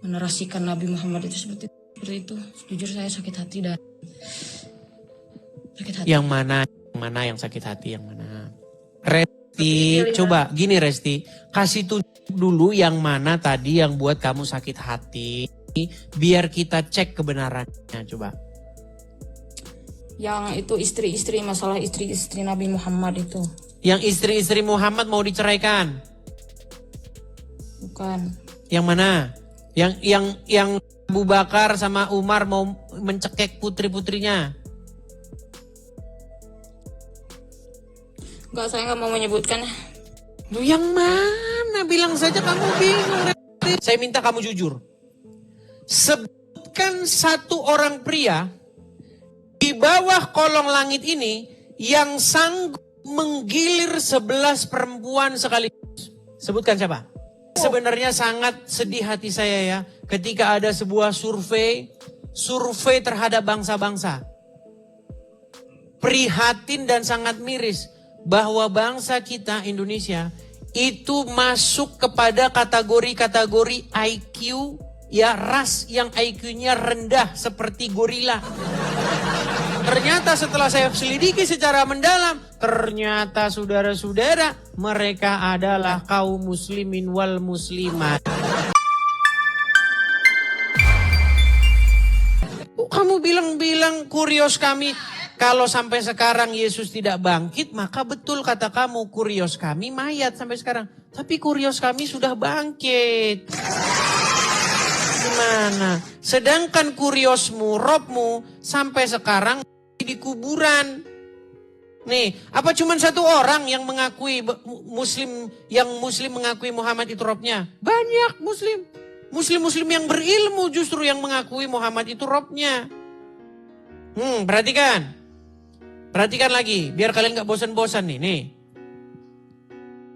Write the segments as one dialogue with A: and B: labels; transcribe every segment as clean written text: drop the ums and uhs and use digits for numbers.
A: menerasikan Nabi Muhammad itu seperti itu. Jujur saya sakit hati dan sakit hati.
B: Yang mana yang sakit hati, yang mana? Resti, coba gini Resti, kasih tunjuk dulu yang mana tadi yang buat kamu sakit hati, biar kita cek kebenarannya, coba.
A: Yang itu istri-istri, masalah istri-istri Nabi Muhammad itu.
B: Yang istri-istri Muhammad mau diceraikan?
A: Bukan.
B: Yang mana? Yang Abu Bakar sama Umar mau mencekik putri-putrinya?
A: Enggak, saya nggak mau menyebutkan.
B: Lu yang mana? Bilang saja kamu bingung. Saya minta kamu jujur. Sebutkan satu orang pria di bawah kolong langit ini yang sanggup menggilir 11 perempuan sekaligus. Sebutkan siapa? Sebenarnya sangat sedih hati saya ya, ketika ada sebuah survei terhadap bangsa-bangsa. Prihatin dan sangat miris bahwa bangsa kita Indonesia itu masuk kepada kategori-kategori IQ, ya ras yang IQ-nya rendah seperti gorila. Ternyata setelah saya selidiki secara mendalam, ternyata saudara-saudara mereka adalah kaum muslimin wal muslimat. Kamu bilang kurios kami, kalau sampai sekarang Yesus tidak bangkit, maka betul kata kamu, kurios kami mayat sampai sekarang. Tapi kurios kami sudah bangkit. Gimana? Sedangkan kuriosmu, robmu sampai sekarang di kuburan. Nih, apa cuma satu orang yang mengakui muslim mengakui Muhammad itu robnya? Banyak muslim. Muslim yang berilmu justru yang mengakui Muhammad itu robnya. Perhatikan. Perhatikan lagi, biar kalian gak bosan-bosan nih.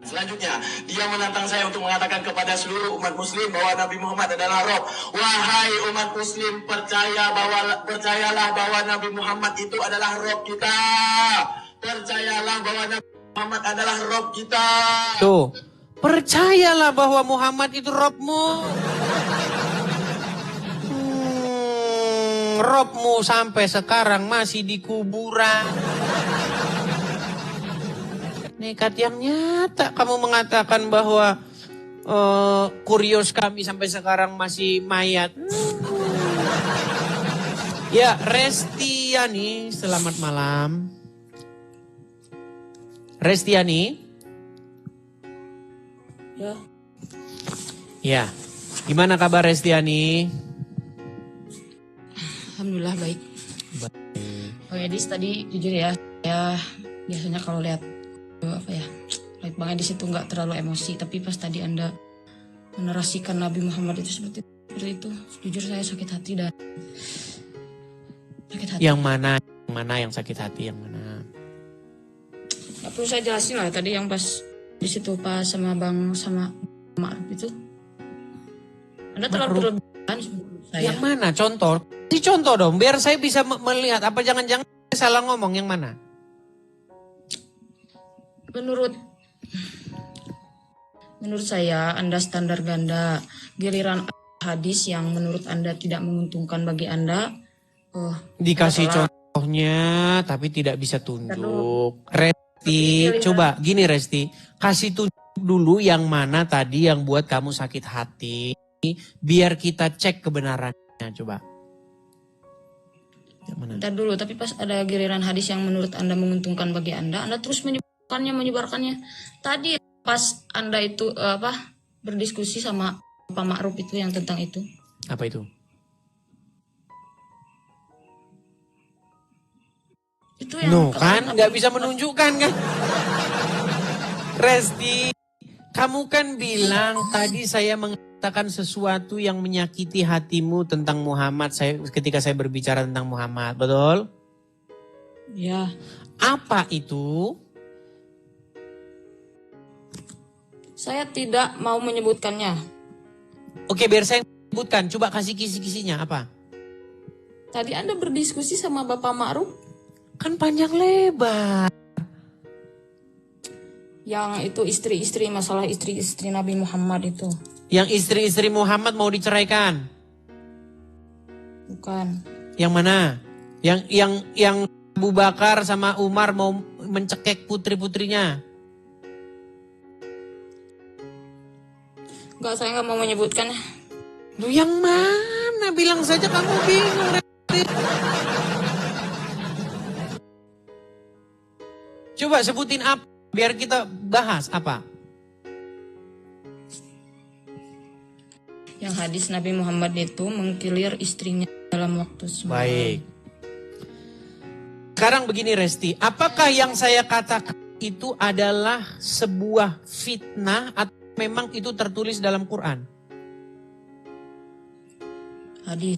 C: Selanjutnya, dia menantang saya untuk mengatakan kepada seluruh umat muslim bahwa Nabi Muhammad adalah Rob. Wahai umat muslim, percayalah bahwa Nabi Muhammad itu adalah Rob kita. Percayalah bahwa Nabi Muhammad adalah Rob kita.
B: Tuh, percayalah bahwa Muhammad itu Robmu. Robmu sampai sekarang masih di kuburan. Nekat yang nyata kamu mengatakan bahwa kurios kami sampai sekarang masih mayat. Ya, Restiani, selamat malam. Restiani?
A: Ya.
B: Ya, gimana kabar Restiani?
A: Alhamdulillah baik. Oh Edis tadi jujur ya biasanya kalau lihat lihat Bang Edis itu nggak terlalu emosi, tapi pas tadi Anda menerasikan Nabi Muhammad itu seperti itu, jujur saya sakit hati dan sakit hati.
B: Yang mana yang sakit hati, yang mana?
A: Gak perlu saya jelasin lah tadi yang pas di situ pas sama Ma'ruf itu. Anda terlalu berlebihan saya.
B: Yang mana? Contoh dong, biar saya bisa melihat. Apa jangan-jangan salah ngomong, yang mana?
A: Menurut saya Anda standar ganda. Giliran hadis yang menurut Anda tidak menguntungkan bagi Anda.
B: Dikasih contohnya tapi tidak bisa tunjuk. Resti, coba gini Resti, kasih tunjuk dulu yang mana tadi yang buat kamu sakit hati, biar kita cek kebenarannya, coba. Yang mana?
A: Bentar dulu, tapi pas ada giliran hadis yang menurut Anda menguntungkan bagi Anda terus menyebarkannya. Tadi pas Anda itu berdiskusi sama Pak Ma'ruf itu yang tentang itu.
B: Apa itu?
A: Itu yang
B: kan nggak bisa menunjukkan kan? Resti, kamu kan bilang tadi saya mengatakan sesuatu yang menyakiti hatimu tentang Muhammad ketika saya berbicara tentang Muhammad, betul?
A: Ya.
B: Apa itu?
A: Saya tidak mau menyebutkannya.
B: Oke, biar saya sebutkan. Coba kasih kisi-kisinya apa?
A: Tadi Anda berdiskusi sama Bapak Ma'ruf.
B: Kan panjang lebar.
A: Yang itu istri-istri, masalah istri-istri Nabi Muhammad itu.
B: Yang istri-istri Muhammad mau diceraikan.
A: Bukan.
B: Yang mana? Yang Abu Bakar sama Umar mau mencekik putri-putrinya.
A: Enggak, saya nggak mau menyebutkan.
B: Lu yang mana? Bilang saja kamu bingung. Resti. Coba sebutin apa biar kita bahas apa.
A: Yang hadis Nabi Muhammad itu mengkilir istrinya dalam waktu semalam.
B: Baik. Sekarang begini Resti, apakah yang saya katakan itu adalah sebuah fitnah atau memang itu tertulis dalam Quran?
A: Hadis.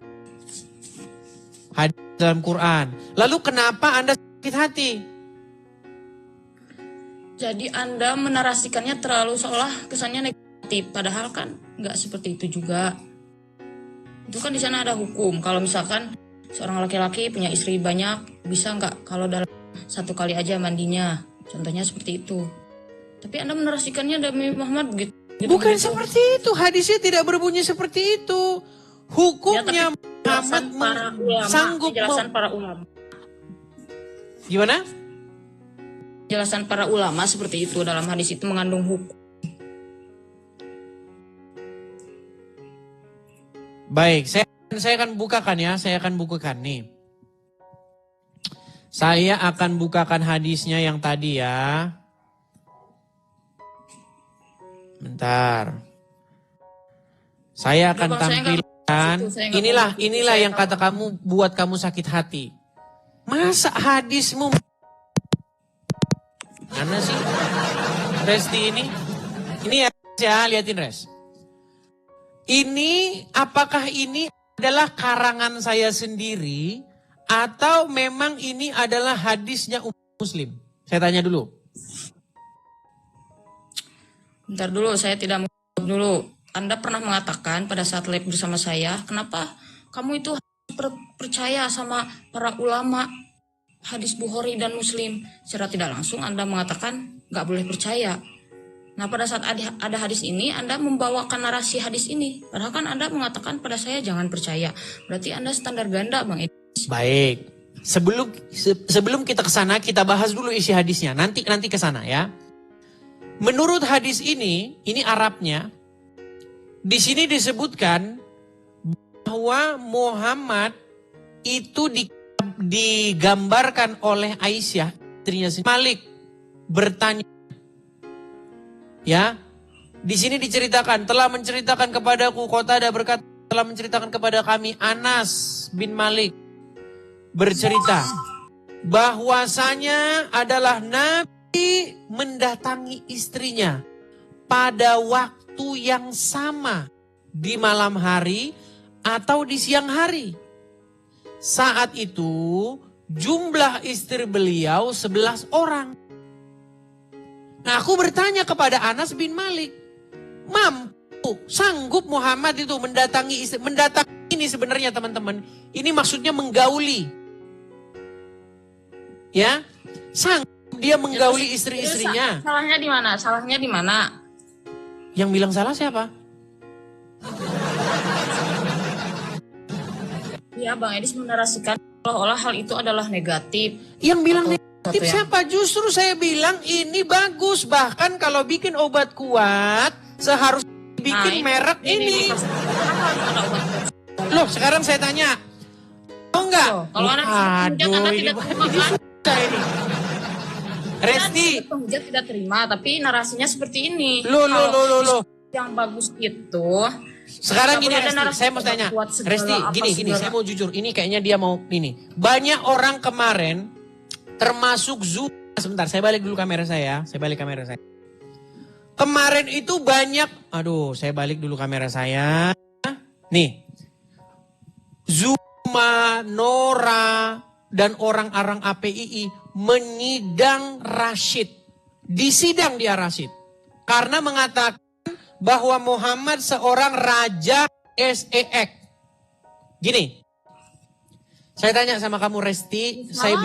B: Hadis dalam Quran. Lalu kenapa Anda sakit hati?
A: Jadi Anda menarasikannya terlalu seolah kesannya negatif, padahal kan nggak seperti itu juga. Itu kan di sana ada hukum. Kalau misalkan seorang laki-laki punya istri banyak, bisa nggak kalau dalam satu kali aja mandinya? Contohnya seperti itu. Tapi Anda menarasikannya Nabi Muhammad begitu.
B: Bukan seperti itu. Hadisnya tidak berbunyi seperti itu. Hukumnya Muhammad sanggup.
A: Penjelasan para ulama.
B: Gimana?
A: Penjelasan para ulama seperti itu dalam hadis itu mengandung hukum.
B: Baik, saya akan bukakan ya. Saya akan bukakan nih. Saya akan bukakan hadisnya yang tadi ya. Bentar. Saya akan tampilkan. Inilah yang kata kamu buat kamu sakit hati. Masa hadismu mana sih? Resti ini? Ini ya, liatin Res. Ini, apakah ini adalah karangan saya sendiri atau memang ini adalah hadisnya umat muslim? Saya tanya dulu.
A: Bentar dulu, saya tidak mau dulu. Anda pernah mengatakan pada saat live bersama saya, kenapa kamu itu percaya sama para ulama hadis Bukhari dan Muslim? Secara tidak langsung Anda mengatakan nggak boleh percaya. Nah pada saat ada hadis ini, Anda membawakan narasi hadis ini. Padahal kan Anda mengatakan pada saya jangan percaya. Berarti Anda standar ganda, Bang Edis.
B: Baik. Sebelum kita ke sana, kita bahas dulu isi hadisnya. Nanti ke sana ya. Menurut hadis ini Arabnya, di sini disebutkan bahwa Muhammad itu digambarkan oleh Aisyah, istrinya sendiri. Malik bertanya, ya, di sini diceritakan, telah menceritakan kepadaku, Qatadah berkata, telah menceritakan kepada kami, Anas bin Malik bercerita bahwasanya adalah Nabi mendatangi istrinya pada waktu yang sama di malam hari atau di siang hari. Saat itu jumlah istri beliau 11 orang. Nah aku bertanya kepada Anas bin Malik, sanggup Muhammad itu mendatangi ini sebenarnya teman-teman. Ini maksudnya menggauli. Ya, sanggup dia menggauli istri-istrinya.
A: Salahnya di mana? Salahnya di mana?
B: Yang bilang salah siapa?
A: Ya, Bang Edis menarasikan seolah-olah hal itu adalah negatif.
B: Yang bilang negatif siapa? Justru saya bilang ini bagus. Bahkan kalau bikin obat kuat, seharusnya bikin merek ini. Loh, sekarang saya tanya. Oh enggak?
A: Kalau Anda tidak terima kan?
B: Ini. Resti.
A: Penghujat tidak terima, tapi narasinya seperti ini.
B: Loh.
A: Yang bagus itu.
B: Sekarang gini Resti, saya mau tanya. Resti, gini, saya mau jujur. Ini kayaknya dia mau ini. Banyak orang kemarin, termasuk sebentar, saya balik dulu kamera saya. Kemarin itu banyak, saya balik dulu kamera saya. Nih, Zuma, Nora, dan orang-orang APII menyidang Rashid. Disidang dia Rashid. Karena mengatakan bahwa Muhammad seorang raja SEX. Gini, saya tanya sama kamu Resti, saya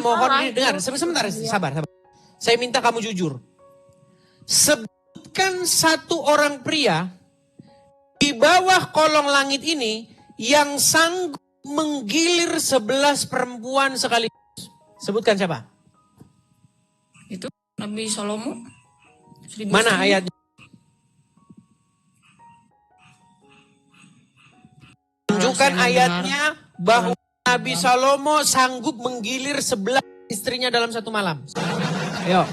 B: mohon dengar, sebentar Resti, sabar. Saya minta kamu jujur. Sebutkan satu orang pria Di bawah kolong langit ini yang sanggup menggilir 11 perempuan sekaligus. Sebutkan siapa?
A: Itu Nabi Salomo.
B: Mana ayatnya? Tunjukkan ayatnya bahwa Nabi Salomo sanggup menggilir 11 istrinya dalam satu malam. Ayo.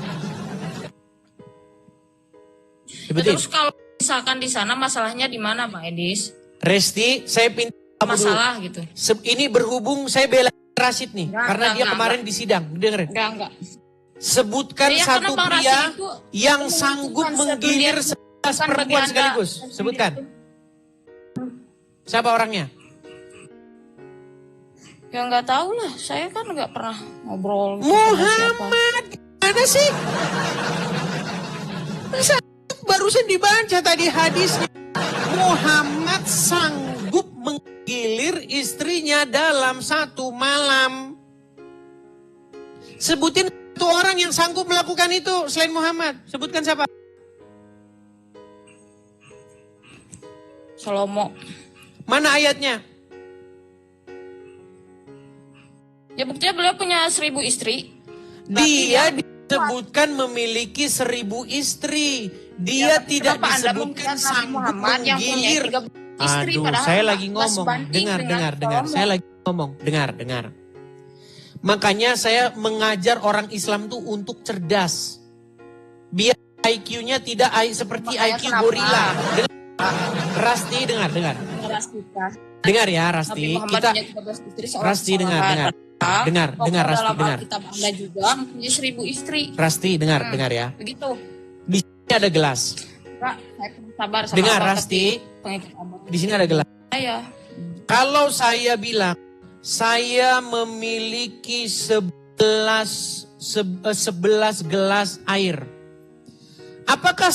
A: Terus kalau misalkan di sana masalahnya di mana, Bang Edis?
B: Resti, saya pinta kamu
A: Masalah
B: dulu.
A: gitu.
B: Ini berhubung saya bela Rashid nih, karena dia kemarin di sidang. Dengerin.
A: Enggak.
B: Sebutkan
A: Ya,
B: satu
A: karena Bang
B: pria
A: Rashid itu
B: yang sanggup menggilir 11 perempuan sekaligus. Sebutkan. Siapa orangnya?
A: Ya nggak tahu lah, saya kan nggak pernah ngobrol.
B: Muhammad, ada sih? Masa barusan dibaca tadi hadisnya. Muhammad sanggup menggilir istrinya dalam satu malam. Sebutin satu orang yang sanggup melakukan itu selain Muhammad. Sebutkan siapa?
A: Salomo.
B: Mana ayatnya?
A: Ya buktinya beliau punya 1000 istri.
B: Dia disebutkan memiliki 1000 istri. Dia tidak disebutkan sanggup menggilir.
A: Istri,
B: Aduh, saya lagi ngomong. Dengar. Saya lagi ngomong. Dengar. Makanya saya mengajar orang Islam tuh untuk cerdas. Biar IQ-nya tidak seperti IQ gorila. Rasti, dengar. Dengar ya, Rasti. Rasti, dengar. Dengar, Rasti, dengar.
A: Anda juga punya 1000 istri.
B: Rasti, dengar ya.
A: Begitu.
B: Di sini ada gelas.
A: Kak, saya sabar sama
B: Dengar,
A: Abang,
B: Rasti.
A: tapi pengikut
B: Di sini ada gelas.
A: saya.
B: Kalau saya bilang, saya memiliki 11 gelas air. Apakah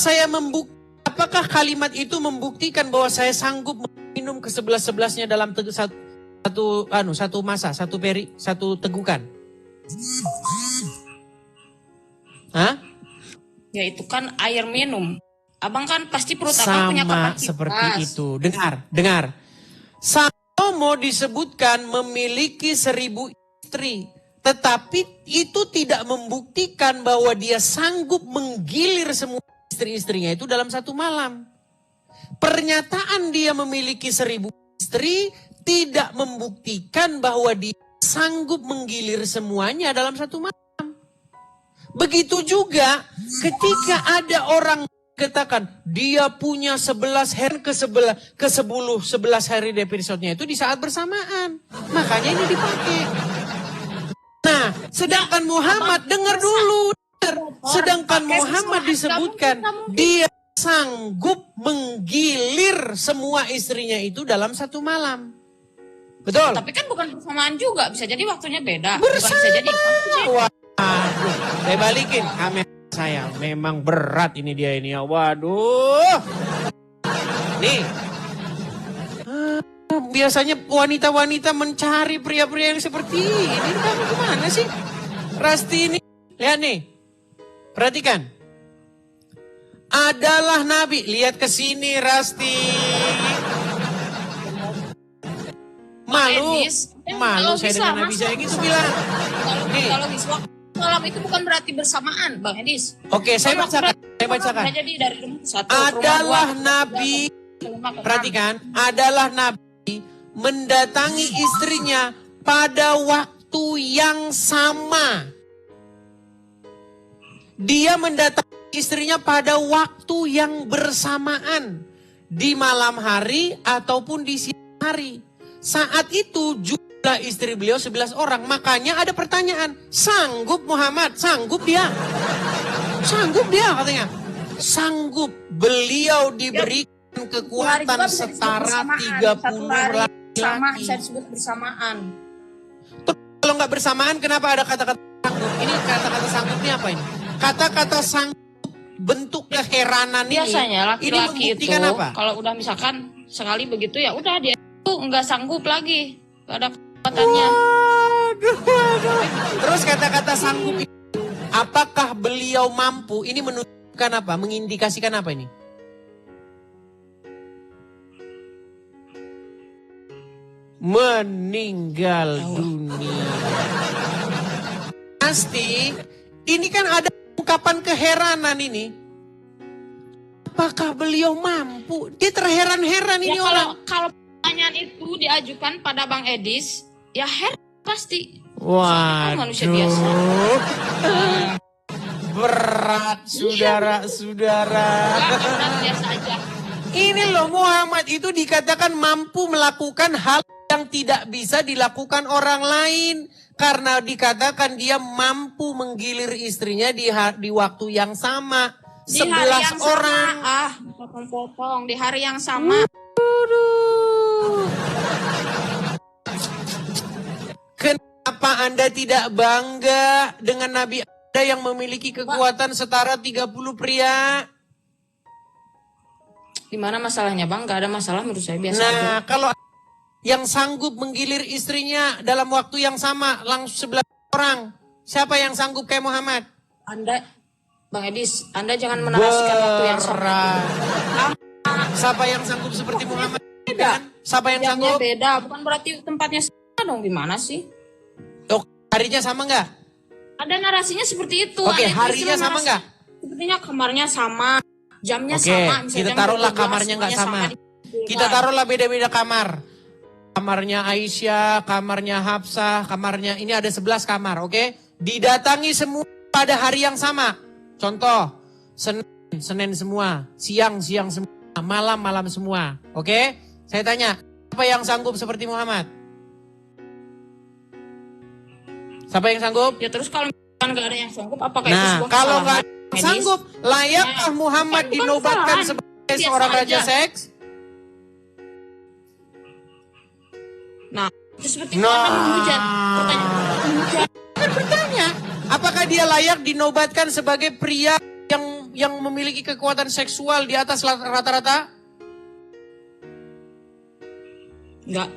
B: apakah kalimat itu membuktikan bahwa saya sanggup minum ke 11-11-nya dalam satu masa, satu tegukan? Hah?
A: Ya itu kan air minum. Abang kan pasti perut abang punya
B: Sama
A: kapasitas.
B: seperti itu. Dengar. Salomo disebutkan memiliki 1000 istri. Tetapi itu tidak membuktikan bahwa dia sanggup menggilir semua istri-istrinya itu dalam satu malam. Pernyataan dia memiliki 1000 istri tidak membuktikan bahwa dia sanggup menggilir semuanya dalam satu malam. Begitu juga ketika ada orang katakan dia punya 11 hari ke 11 hari episode-nya itu di saat bersamaan. Makanya ini dipakai. Nah, sedangkan Muhammad dengar dulu. Sedangkan Muhammad disebutkan dia sanggup menggilir semua istrinya itu dalam satu malam. Betul?
A: Tapi kan bukan bersamaan juga, bisa jadi waktunya beda.
B: Bersama.
A: Bisa jadi.
B: Waduh, saya balikin kamera saya. Memang berat ini dia ini. Waduh. Nih. Biasanya wanita-wanita mencari pria-pria yang seperti ini. Kamu gimana sih? Rasti ini. Lihat nih. Perhatikan. Adalah Nabi. Lihat ke sini Rasti. Malu saya dengan Nabi saya gitu bilang.
A: Kalau Iswa malam itu bukan berarti bersamaan, Bang Edis.
B: Oke, saya bacakan.
A: Jadi dari satu
B: adalah Nabi, perhatikan, adalah Nabi mendatangi istrinya pada waktu yang sama. Dia mendatangi istrinya pada waktu yang bersamaan. Di malam hari ataupun di siang hari. Saat itu jumlah istri beliau 11 orang. Makanya ada pertanyaan. Sanggup Muhammad? Sanggup dia? Sanggup dia katanya. Sanggup. Beliau diberikan kekuatan setara 30 laki-laki.
A: Bisa disebut bersamaan.
B: Kalau nggak bersamaan kenapa ada kata-kata sanggup? Ini kata-kata sanggup ini apa ini? Kata-kata sanggup bentuk keheranan ini.
A: Biasanya laki-laki itu
B: apa?
A: Kalau udah misalkan sekali begitu ya udah dia itu nggak sanggup lagi. Gak ada kekuatannya.
B: Waduh. Terus kata-kata sanggup ini, apakah beliau mampu? Ini menunjukkan apa? Mengindikasikan apa ini? meninggal dunia. Pasti ini kan ada ungkapan keheranan ini. Apakah beliau mampu? Dia terheran-heran ini orang.
A: Kalau pertanyaan itu diajukan pada Bang Edis, ya heran pasti.
B: Wah,
A: manusia biasa.
B: Berat, saudara-saudara.
A: Berat biasa aja.
B: Ini loh, Muhammad itu dikatakan mampu melakukan hal yang tidak bisa dilakukan orang lain. Karena dikatakan dia mampu menggilir istrinya di waktu yang sama.
A: Di hari
B: 11
A: yang
B: orang.
A: Sama. Potong-potong. Di hari yang sama.
B: Kenapa Anda tidak bangga dengan Nabi Anda yang memiliki kekuatan setara 30 pria?
A: Di mana masalahnya, Bang? Gak ada masalah menurut saya, biasa aja.
B: Nah, kalau yang sanggup menggilir istrinya dalam waktu yang sama langsung 11 orang, siapa yang sanggup kayak Muhammad?
A: Anda, Bang Edis, Anda jangan menarasikan waktu yang sama.
B: Siapa yang sanggup seperti Muhammad?
A: Beda.
B: Siapa yang
A: Jamnya
B: sanggup?
A: beda, bukan berarti tempatnya sama dong. Gimana sih?
B: Oh, harinya sama nggak?
A: Ada narasinya seperti itu.
B: Oke,
A: Ada
B: harinya
A: istilah
B: sama
A: narasi.
B: nggak?
A: Sepertinya kamarnya sama, jamnya
B: Oke,
A: sama. Misalnya
B: kita
A: jam
B: taruhlah
A: 12,
B: kamarnya nggak
A: semuanya
B: sama.
A: di-
B: Kita taruhlah beda-beda kamar. Kamarnya Aisyah, kamarnya Hafsah, kamarnya ini ada 11 kamar, oke? Didatangi semua pada hari yang sama. Contoh, Senin semua, siang semua, malam semua, oke? Saya tanya, siapa yang sanggup seperti Muhammad? Siapa yang sanggup?
A: Ya terus kalau misalkan nggak ada yang sanggup, apakah itu
B: Nah,
A: sebuah
B: kalau nggak
A: kesalahan
B: ada yang
A: medis?
B: sanggup, layakkah
A: Nah,
B: Muhammad
A: bukan
B: dinobatkan
A: kesalahan.
B: sebagai
A: Biasa
B: seorang raja
A: aja.
B: seks?
A: Nah, itu seperti Muhammad menghujat. Pertanyaan menghujat.
B: Kan bertanya, apakah dia layak dinobatkan sebagai pria yang memiliki kekuatan seksual di atas rata-rata?
A: Enggak.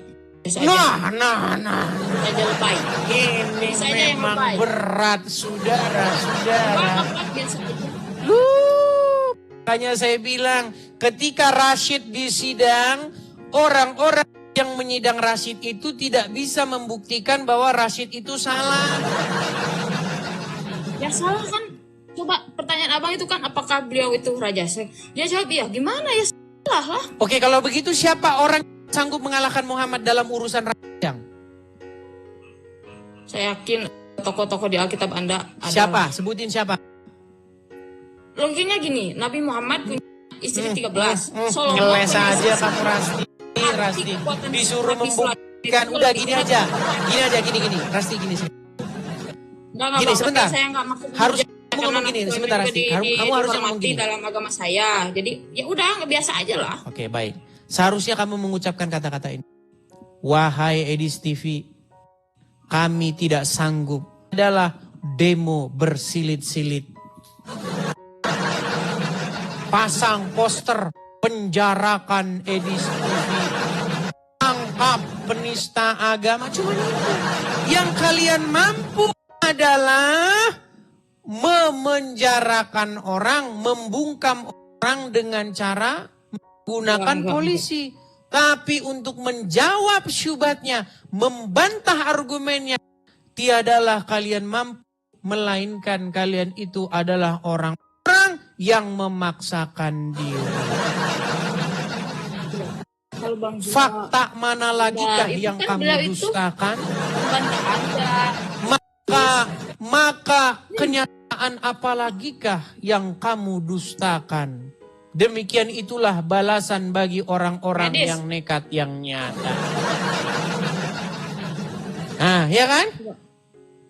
A: Biasa aja.
B: Nah.
A: Biasa aja lebay.
B: Ini
A: Biasa aja yang
B: memang
A: lebay.
B: berat, saudara-saudara.
A: Berat, biasa aja.
B: Makanya saya bilang, ketika Rashid disidang, orang-orang yang menyidang Rashid itu tidak bisa membuktikan bahwa Rashid itu salah.
A: Ya salah kan. Coba pertanyaan abang itu kan, apakah beliau itu raja seks? Dia jawab, ya gimana ya, salah lah.
B: Oke, kalau begitu siapa orang yang sanggup mengalahkan Muhammad dalam urusan rajang?
A: Saya yakin tokoh-tokoh di Alkitab Anda adalah...
B: Siapa? Sebutin siapa?
A: Logikanya gini, Nabi Muhammad punya istri 13. Solomon
B: Ngeles
A: punya
B: aja
A: istri
B: kamu Rasti. Disuruh membuktikan. Udah gini aja. Gini. Rasti gini.
A: Enggak,
B: Gini, sebentar.
A: Saya enggak maksud
B: Harus
A: menghujat,
B: kamu
A: karena
B: ngomong gini,
A: Nabi
B: sebentar,
A: juga
B: Rasti. Kamu harus ngomong gini.
A: dalam agama saya. Jadi ya udah, nggak biasa aja lah.
B: Oke, baik. Seharusnya kamu mengucapkan kata-kata ini. Wahai Edis TV, kami tidak sanggup. Adalah demo bersilit-silit. Pasang poster, penjarakan Edis TV. Tangkap penista agama. Cuma itu. Yang kalian mampu adalah memenjarakan orang, membungkam orang dengan cara menggunakan polisi. Tapi untuk menjawab syubhatnya, membantah argumennya, tiadalah kalian mampu, melainkan kalian itu adalah orang-orang yang memaksakan diri.
A: Kalau Bang Zula,
B: Fakta mana lagi kah
A: itu
B: yang
A: kan
B: kamu
A: beliau itu
B: dustakan?
A: membantah Anda.
B: Maka kenyataan apalagikah yang kamu dustakan? Demikian itulah balasan bagi orang-orang
A: Medis.
B: yang nekat yang nyata. Nah, ya kan?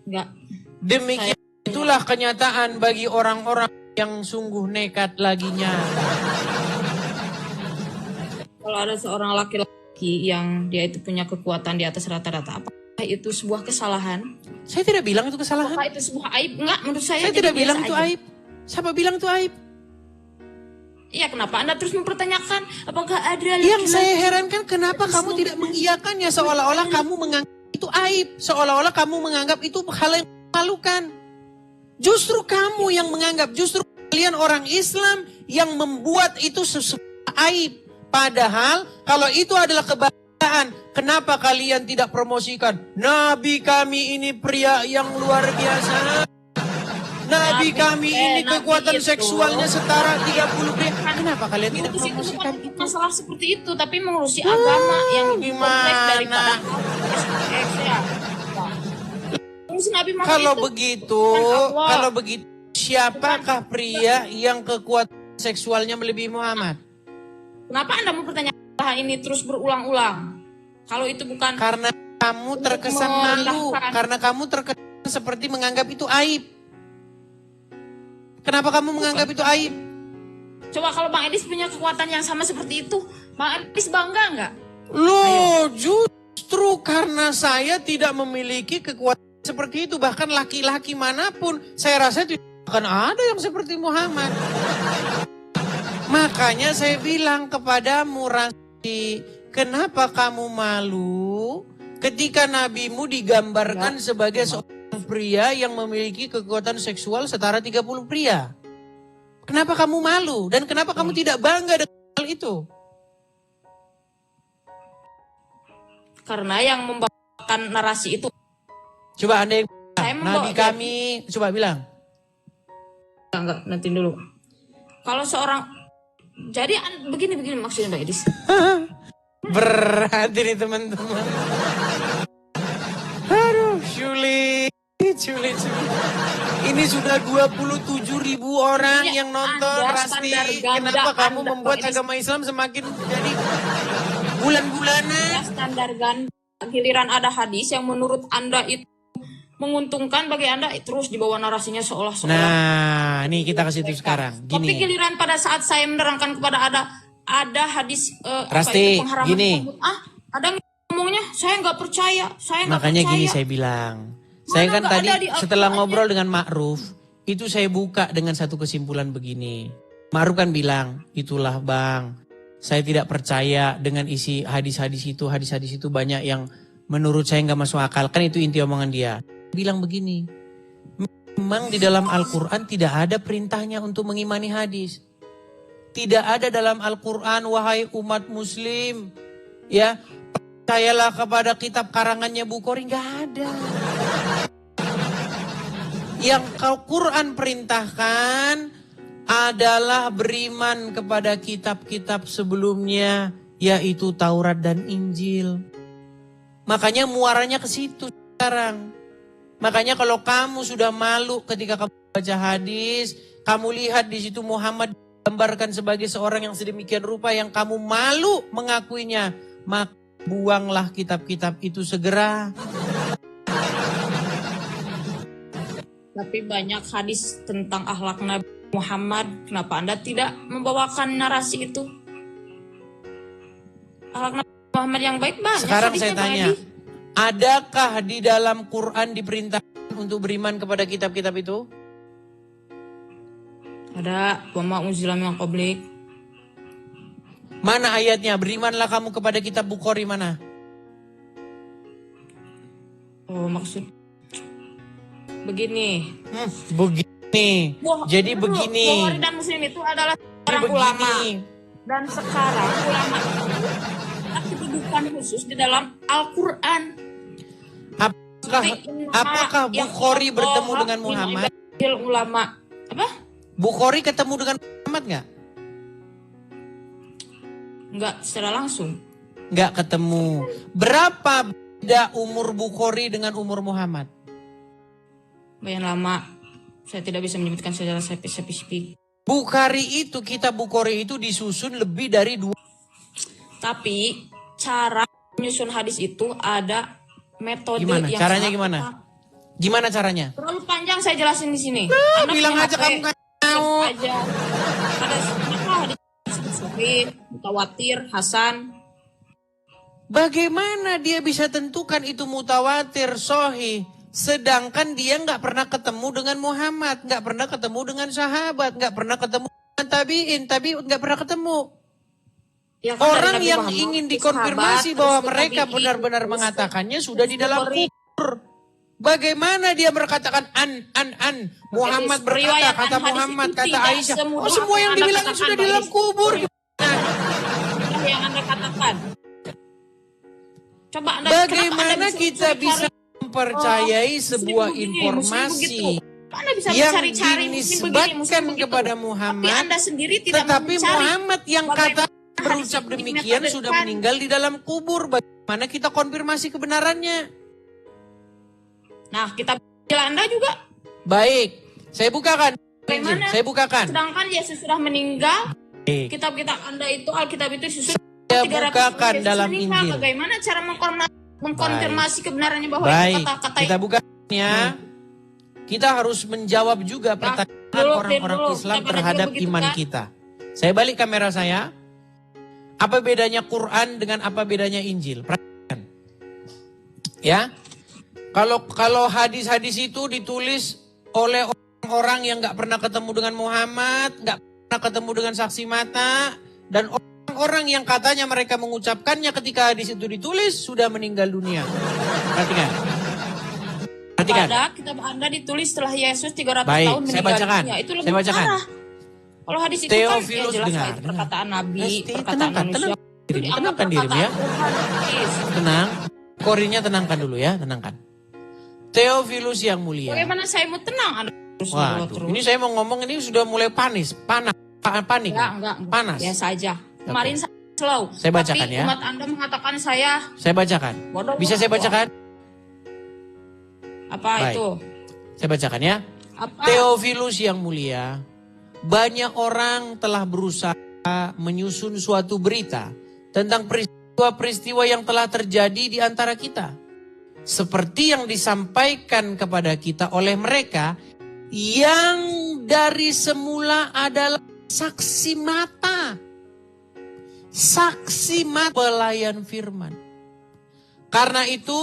A: Enggak.
B: Demikian itulah kenyataan bagi orang-orang yang sungguh nekat lagi nyata.
A: Kalau ada seorang laki-laki yang dia itu punya kekuatan di atas rata-rata, apakah itu sebuah kesalahan?
B: Saya tidak bilang itu kesalahan.
A: Apakah itu sebuah aib? Enggak, menurut saya.
B: Saya
A: jadi
B: tidak
A: biasa
B: bilang itu
A: aja.
B: aib. Siapa bilang itu aib?
A: Iya, kenapa Anda terus mempertanyakan apakah ada
B: Yang
A: laki-laki-
B: saya herankan kenapa kamu tidak mengiyakannya seolah-olah kamu menganggap itu aib. Seolah-olah kamu menganggap itu hal yang memalukan. Justru kamu yang menganggap, justru kalian orang Islam yang membuat itu sesuatu aib. Padahal kalau itu adalah kebahagiaan perasaan. Kenapa kalian tidak promosikan? Nabi kami ini pria yang luar biasa. Nabi kami ini kekuatan seksualnya setara 30 pria. Kenapa kalian tidak promosikan
A: itu? Masalah seperti itu, tapi mengurusi agama yang lebih kompleks daripada ya. Nabi
B: Kalau begitu, siapakah pria yang kekuatan seksualnya melebihi Muhammad?
A: Kenapa Anda mempertanyakan ini terus berulang-ulang? Kalau itu bukan
B: karena kamu terkesan malu, karena kamu terkesan seperti menganggap itu aib. Kenapa kamu menganggap itu aib?
A: Coba kalau Bang Edis punya kekuatan yang sama seperti itu, Bang Edis bangga nggak?
B: Loh, justru karena saya tidak memiliki kekuatan seperti itu. Bahkan laki-laki manapun, saya rasa tidak akan ada yang seperti Muhammad. Makanya saya bilang kepadamu, Rasti, kenapa kamu malu ketika nabimu digambarkan sebagai seorang pria yang memiliki kekuatan seksual setara 30 pria? Kenapa kamu malu? Dan kenapa kamu tidak bangga dengan hal itu?
A: Karena yang membawakan narasi itu.
B: Coba Anda yang bilang, Nabi kami, coba bilang.
A: Enggak, nanti dulu. Kalau seorang, jadi begini maksudnya Mbak Edis.
B: Berat ini teman-teman. Aduh, sulit. Ini sudah 27.000 orang yang nonton, Rasti. Kenapa kamu membuat agama Islam semakin jadi bulan-bulanan?
A: Standar ganda. Giliran ada hadis yang menurut Anda itu menguntungkan bagi Anda, terus dibawa narasinya seolah-olah.
B: Nah, ini kita ke situ sekarang. Gini.
A: Tapi giliran pada saat saya menerangkan kepada ada hadis
B: Rasti,
A: pengharaman
B: gini.
A: Ada ngomongnya, saya nggak percaya,
B: Makanya gini saya bilang. Saya kan tadi setelah ngobrol dengan Ma'ruf, itu saya buka dengan satu kesimpulan begini. Ma'ruf kan bilang, itulah Bang, saya tidak percaya dengan isi hadis-hadis itu. Hadis-hadis itu banyak yang menurut saya nggak masuk akal. Kan itu inti omongan dia. Bilang begini, memang di dalam Al-Quran tidak ada perintahnya untuk mengimani hadis. Tidak ada dalam Al-Quran, wahai umat muslim, ya, percayalah kepada kitab karangannya Bukhari, nggak ada. Yang Al-Quran perintahkan adalah beriman kepada kitab-kitab sebelumnya, yaitu Taurat dan Injil. Makanya muaranya ke situ sekarang. Makanya kalau kamu sudah malu ketika kamu baca hadis, kamu lihat di situ Muhammad digambarkan sebagai seorang yang sedemikian rupa yang kamu malu mengakuinya, maka buanglah kitab-kitab itu segera.
A: Tapi banyak hadis tentang akhlak Nabi Muhammad, kenapa Anda tidak membawakan narasi itu? Akhlak Nabi Muhammad yang baik banyak.
B: Sekarang saya tanya, adakah di dalam Quran diperintahkan untuk beriman kepada kitab-kitab itu?
A: Ada, wa ma unzila min qablik.
B: Mana ayatnya? Berimanlah kamu kepada kitab Bukhari, mana?
A: Oh, maksud begini.
B: Begini. Jadi begini.
A: Bukhari dan Muslim itu adalah orang ulama. Dan sekarang ulama itu kedudukan khusus di dalam Al-Quran.
B: Apakah Bukhari bertemu dengan Muhammad?
A: Ulama. Apa?
B: Bukhari ketemu dengan Muhammad nggak?
A: Nggak secara langsung.
B: Nggak ketemu. Berapa beda umur Bukhari dengan umur Muhammad?
A: Lumayan lama. Saya tidak bisa menyebutkan secara spesifik.
B: Bukhari itu, kitab Bukhari itu disusun lebih dari 2.
A: Tapi cara menyusun hadis itu ada metode
B: gimana?
A: Yang
B: Caranya gimana? Gimana caranya?
A: Terlalu panjang saya jelasin di sini.
B: Bilang aja kamu nggak tahu.
A: Aja. Ada hadis sahih, mutawatir, hasan.
B: Bagaimana dia bisa tentukan itu mutawatir, sahih? Sedangkan dia nggak pernah ketemu dengan Muhammad, nggak pernah ketemu dengan sahabat, nggak pernah ketemu dengan tabiin, nggak pernah ketemu.
A: Ya kan,
B: orang yang ingin dikonfirmasi bahwa mereka benar-benar mengatakannya sudah di dalam kubur. Bagaimana dia berkatakan Muhammad berkata, kata Muhammad, kata Aisyah. Oh, semua yang dibilang sudah di dalam kubur.
A: Yang Anda katakan. Coba Anda,
B: Bagaimana kita bisa mempercayai sebuah informasi
A: Anda bisa
B: yang
A: mencari-cari
B: dinisbatkan kepada
A: tapi
B: Muhammad,
A: Anda sendiri tidak
B: tetapi
A: mencari
B: Muhammad yang kata berucap
A: hadis ini
B: demikian
A: metode
B: sudah
A: depan.
B: meninggal di dalam kubur. Bagaimana kita konfirmasi kebenarannya?
A: Nah, kita bilang Anda juga.
B: Baik, saya bukakan.
A: Bagaimana?
B: Saya bukakan.
A: Sedangkan Yesus sudah meninggal.
B: Baik.
A: Kitab-kitab Anda itu, Alkitab itu sudah
B: Saya
A: 300
B: bukakan
A: Yesus
B: dalam
A: meninggal.
B: Injil.
A: Bagaimana cara mengkonfirmasi kebenarannya bahwa
B: Baik,
A: itu kata-kata
B: kita bukakannya. Kita harus menjawab juga pertanyaan orang-orang
A: dulu.
B: Islam
A: Kita
B: terhadap
A: begitu,
B: iman
A: kan?
B: kita. Saya balik kamera saya. Apa bedanya Quran dengan apa bedanya Injil? Perhatikan. Ya. Kalau hadis-hadis itu ditulis oleh orang-orang yang nggak pernah ketemu dengan Muhammad, nggak pernah ketemu dengan saksi mata, dan orang-orang yang katanya mereka mengucapkannya ketika hadis itu ditulis sudah meninggal dunia. Perhatikan. Perhatikan.
A: Pada kitab Anda ditulis setelah Yesus 300
B: Baik,
A: tahun
B: saya
A: meninggal
B: bacakan.
A: dunia. Itu
B: Saya
A: lebih
B: bacakan.
A: parah. Kalau hadis itu
B: Theophilus,
A: kan ya jelas
B: dengar,
A: itu perkataan Nabi,
B: Resti,
A: perkataan
B: tenangkan,
A: manusia. Itu dianggap
B: tenangkan dirimu ya.
A: perkataan Tuhan.
B: Tenang. Korinnya tenangkan dulu ya, tenangkan. Theophilus yang mulia.
A: Bagaimana saya mau tenang? Anda terus
B: Waduh, ini saya mau ngomong ini sudah mulai panik. Panik.
A: enggak.
B: Panas.
A: Biasa aja. Kemarin saya slow.
B: Saya bacakan
A: tapi
B: ya.
A: umat Anda mengatakan saya
B: Saya bacakan.
A: bodoh.
B: Bisa saya bacakan?
A: Apa
B: Baik.
A: itu?
B: Saya bacakan ya.
A: Apa?
B: Theophilus yang mulia, banyak orang telah berusaha menyusun suatu berita tentang peristiwa-peristiwa yang telah terjadi di antara kita. Seperti yang disampaikan kepada kita oleh mereka yang dari semula adalah saksi mata. Saksi mata pelayan firman. Karena itu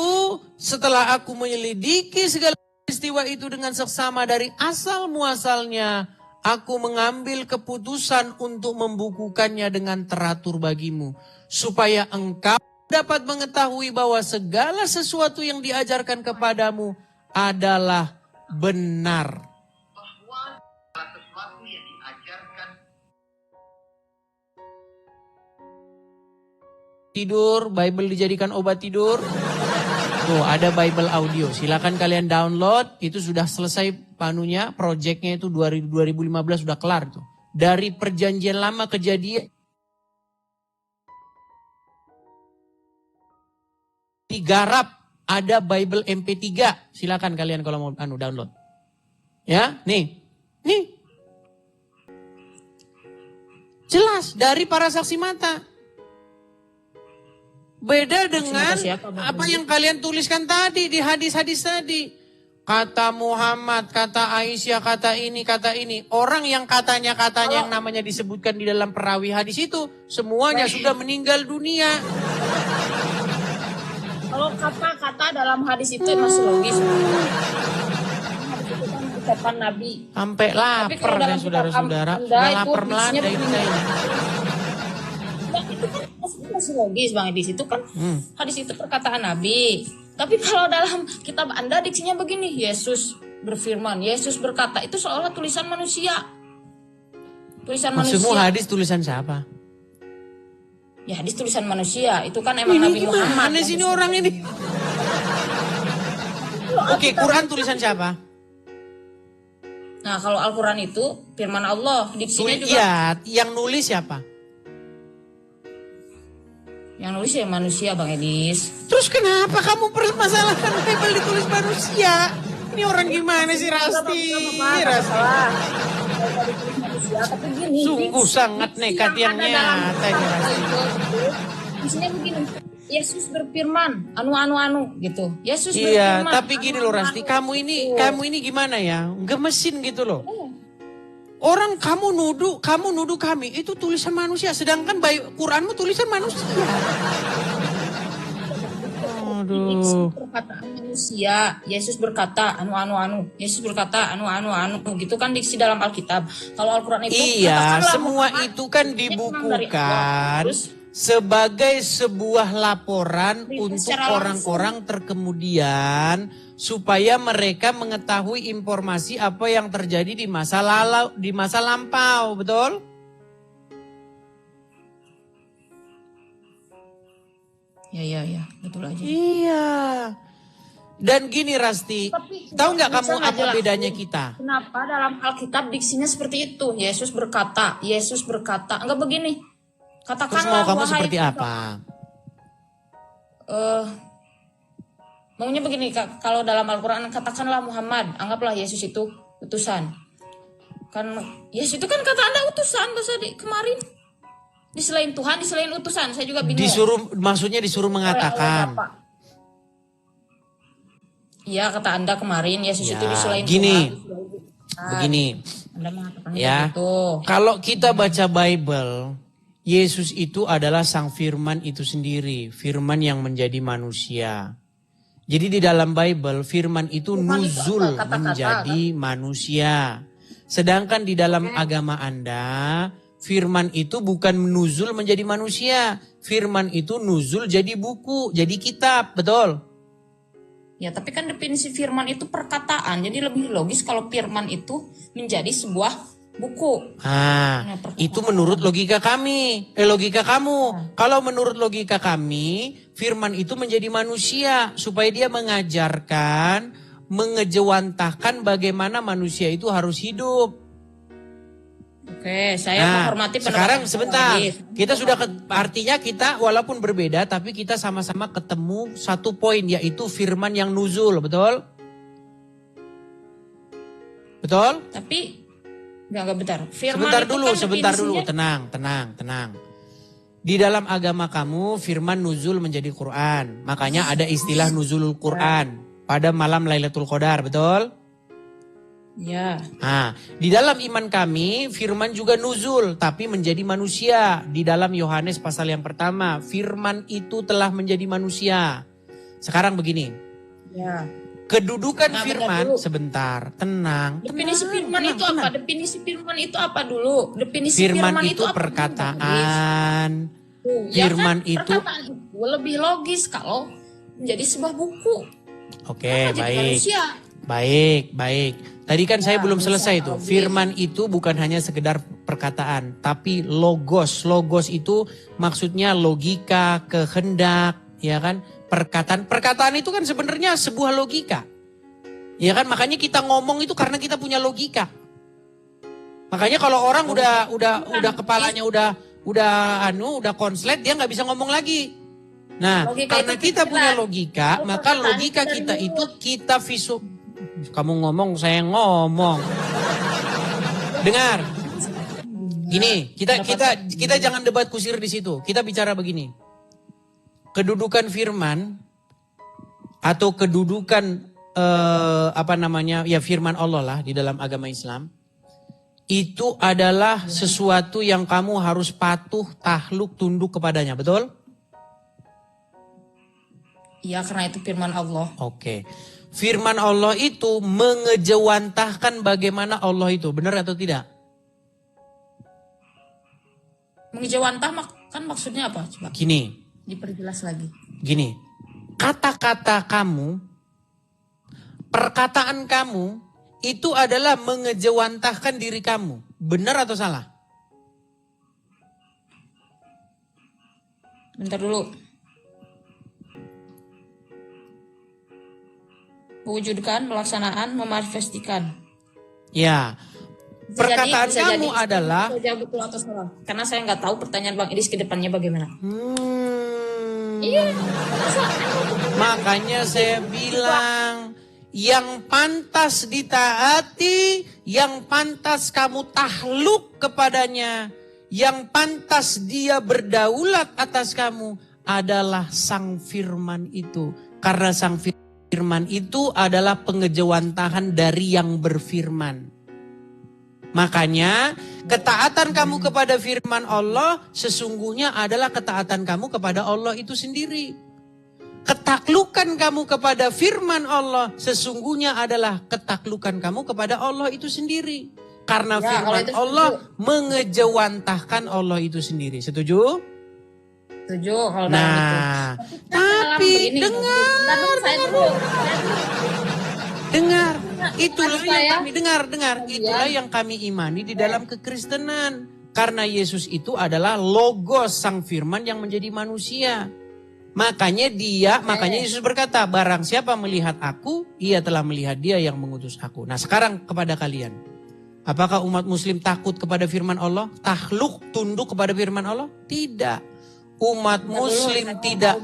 B: setelah aku menyelidiki segala peristiwa itu dengan seksama dari asal muasalnya, aku mengambil keputusan untuk membukukannya dengan teratur bagimu. Supaya engkau dapat mengetahui bahwa segala sesuatu yang diajarkan kepadamu adalah benar. Tidur, Bible dijadikan obat tidur. Tuh ada Bible audio, silakan kalian download. Itu sudah selesai panunya, projectnya itu 2015 sudah kelar tuh. Dari perjanjian lama kejadian. Digarap ada Bible MP3, silakan kalian kalau mau download. Ya, nih. Jelas dari para saksi mata. Beda dengan apa yang kalian tuliskan tadi di hadis-hadis tadi. Kata Muhammad, kata Aisyah, kata ini. Orang yang katanya yang namanya disebutkan di dalam perawi hadis itu, semuanya sudah meninggal dunia.
A: Kalau kata-kata dalam hadis itu masih logis. Hadis itu kan ucapan Nabi.
B: Sampai lapar
A: kalau dalam
B: ya saudara-saudara.
A: Anda
B: Sudah
A: itu
B: lapar
A: isinya
B: melanda ini
A: begini.
B: saya.
A: Nah, itu kan masih logis Bang Edis. Itu kan hadis itu perkataan Nabi. Tapi kalau dalam kitab Anda diksinya begini. Yesus berfirman, Yesus berkata. Itu seolah tulisan manusia. Tulisan
B: Maksudmu
A: manusia.
B: hadis tulisan siapa?
A: Ya hadis tulisan manusia. Itu kan emang
B: Ini
A: Nabi Muhammad.
B: gimana sih ini orang ini? Oke, Quran tulisan siapa?
A: Nah kalau Al-Quran itu firman Allah. Diksinya juga.
B: Iya, yang nulis siapa?
A: Yang nulis ya manusia Bang Edis.
B: Terus kenapa kamu permasalahkan Bible ditulis manusia? Ini orang gimana sih Rasti?
A: Tapi gini,
B: Sungguh sangat nekat yang
A: ada dalam
B: nyata ini Rasti.
A: Isinya begini. Yesus berfirman, anu gitu. Yesus
B: Iya,
A: berfirman.
B: tapi gini loh Rasti, kamu ini gimana ya? Gemesin gitu loh. Orang kamu nuduh kami itu tulisan manusia, sedangkan Quranmu tulisan manusia. Aduh.
A: Perkataan manusia. Yesus berkata anu. Yesus berkata anu gitu kan diksi dalam Alkitab. Kalau Al-Quran itu
B: Iya, semua
A: Muhammad,
B: itu kan
A: ini memang dari Allah.
B: dibukukan
A: Terus,
B: sebagai sebuah laporan
A: Berita
B: untuk
A: secara
B: orang-orang terkemudian supaya mereka mengetahui informasi apa yang terjadi di masa lampau, betul?
A: Ya, betul aja.
B: Iya. Dan gini Rasti,
A: Tapi
B: tahu nggak kamu
A: bisa nggak
B: apa
A: jelasin
B: bedanya kita?
A: Kenapa dalam Alkitab diksinya seperti itu? Yesus berkata, enggak begini.
B: Terus
A: Katakanlah
B: mau kamu
A: wahai
B: seperti apa?
A: Maunya begini, kalau dalam Al-Quran katakanlah Muhammad, anggaplah Yesus itu utusan. Kan Yesus itu kan kata Anda utusan kemarin. Di selain Tuhan, di selain utusan, saya juga bingung.
B: Maksudnya disuruh mengatakan.
A: Iya, kata Anda kemarin Yesus
B: Ya,
A: itu di selain
B: gini.
A: Tuhan.
B: Begini.
A: Anda mengatakan
B: Ya.
A: begitu.
B: Kalau kita baca Bible, Yesus itu adalah sang firman itu sendiri, firman yang menjadi manusia. Jadi di dalam Bible, firman itu nuzul menjadi manusia. Sedangkan di dalam agama Anda, firman itu bukan nuzul menjadi manusia. Firman itu nuzul jadi buku, jadi kitab, betul?
A: Ya, tapi kan definisi firman itu perkataan. Jadi lebih logis kalau firman itu menjadi sebuah buku.
B: Itu menurut logika kami. Logika kamu. Kalau menurut logika kami, firman itu menjadi manusia supaya dia mengajarkan, mengejawantahkan bagaimana manusia itu harus hidup.
A: Oke, saya menghormati pendapat.
B: Sekarang sebentar, kita sudah artinya kita walaupun berbeda tapi kita sama-sama ketemu satu poin, yaitu firman yang nuzul, betul? Betul?
A: Tapi enggak bentar. Firman
B: Sebentar dulu, tenang. Di dalam agama kamu firman nuzul menjadi Quran. Makanya ada istilah nuzulul Quran pada malam Lailatul Qadar, betul?
A: Ya.
B: Di dalam iman kami firman juga nuzul tapi menjadi manusia. Di dalam Yohanes pasal yang pertama, firman itu telah menjadi manusia. Sekarang begini.
A: Ya.
B: Kedudukan firman sebentar, tenang.
A: Definisi firman itu apa? Definisi firman itu apa dulu? Definisi
B: firman
A: itu
B: itu perkataan. Firman
A: kan?
B: itu
A: perkataan itu lebih logis kalau menjadi sebuah buku.
B: Oke, baik. Tadi kan saya belum selesai tuh. Firman itu bukan hanya sekedar perkataan, tapi logos. Logos itu maksudnya logika, kehendak, ya kan? Perkataan. Perkataan itu kan sebenarnya sebuah logika. Ya kan? Makanya kita ngomong itu karena kita punya logika. Makanya kalau orang udah kepalanya udah konslet, dia nggak bisa ngomong lagi. Nah, karena kita punya logika, maka logika kita itu kita Kamu ngomong, saya ngomong. Dengar. Gini, kita jangan debat kusir di situ. Kita bicara begini. Kedudukan firman atau kedudukan firman Allah lah di dalam agama Islam itu adalah sesuatu yang kamu harus patuh, takluk, tunduk kepadanya, betul?
A: Iya, karena itu firman Allah.
B: Oke. Firman Allah itu mengejawantahkan bagaimana Allah itu. Benar atau tidak?
A: Mengejawantah kan maksudnya apa? Coba.
B: Gini.
A: Diperjelas lagi.
B: Gini. Kata-kata kamu, perkataan kamu, itu adalah mengejawantahkan diri kamu. Benar atau salah?
A: Bentar dulu. Mewujudkan, pelaksanaan, memanifestikan.
B: Ya. Perkataan kamu adalah.
A: Bisa betul atau salah. Karena saya nggak tahu pertanyaan Bang Idis ke depannya bagaimana.
B: Iya. Makanya saya bilang, yang pantas ditaati, yang pantas kamu takluk kepadanya, yang pantas dia berdaulat atas kamu adalah sang firman itu. Karena sang firman itu adalah pengejawantahan dari yang berfirman. Makanya ketaatan kamu kepada firman Allah sesungguhnya adalah ketaatan kamu kepada Allah itu sendiri. Ketaklukan kamu kepada firman Allah sesungguhnya adalah ketaklukan kamu kepada Allah itu sendiri. Karena firman Allah mengejawantahkan Allah itu sendiri. Setuju?
A: Setuju kalau dalam itu.
B: Tapi dengar, itulah yang kami dengar, itulah yang kami imani di dalam kekristenan. Karena Yesus itu adalah logos sang firman yang menjadi manusia. Makanya Yesus berkata, barang siapa melihat aku, ia telah melihat dia yang mengutus aku. Nah sekarang kepada kalian, apakah umat muslim takut kepada firman Allah? Takluk, tunduk kepada firman Allah? Tidak. Umat muslim tidak.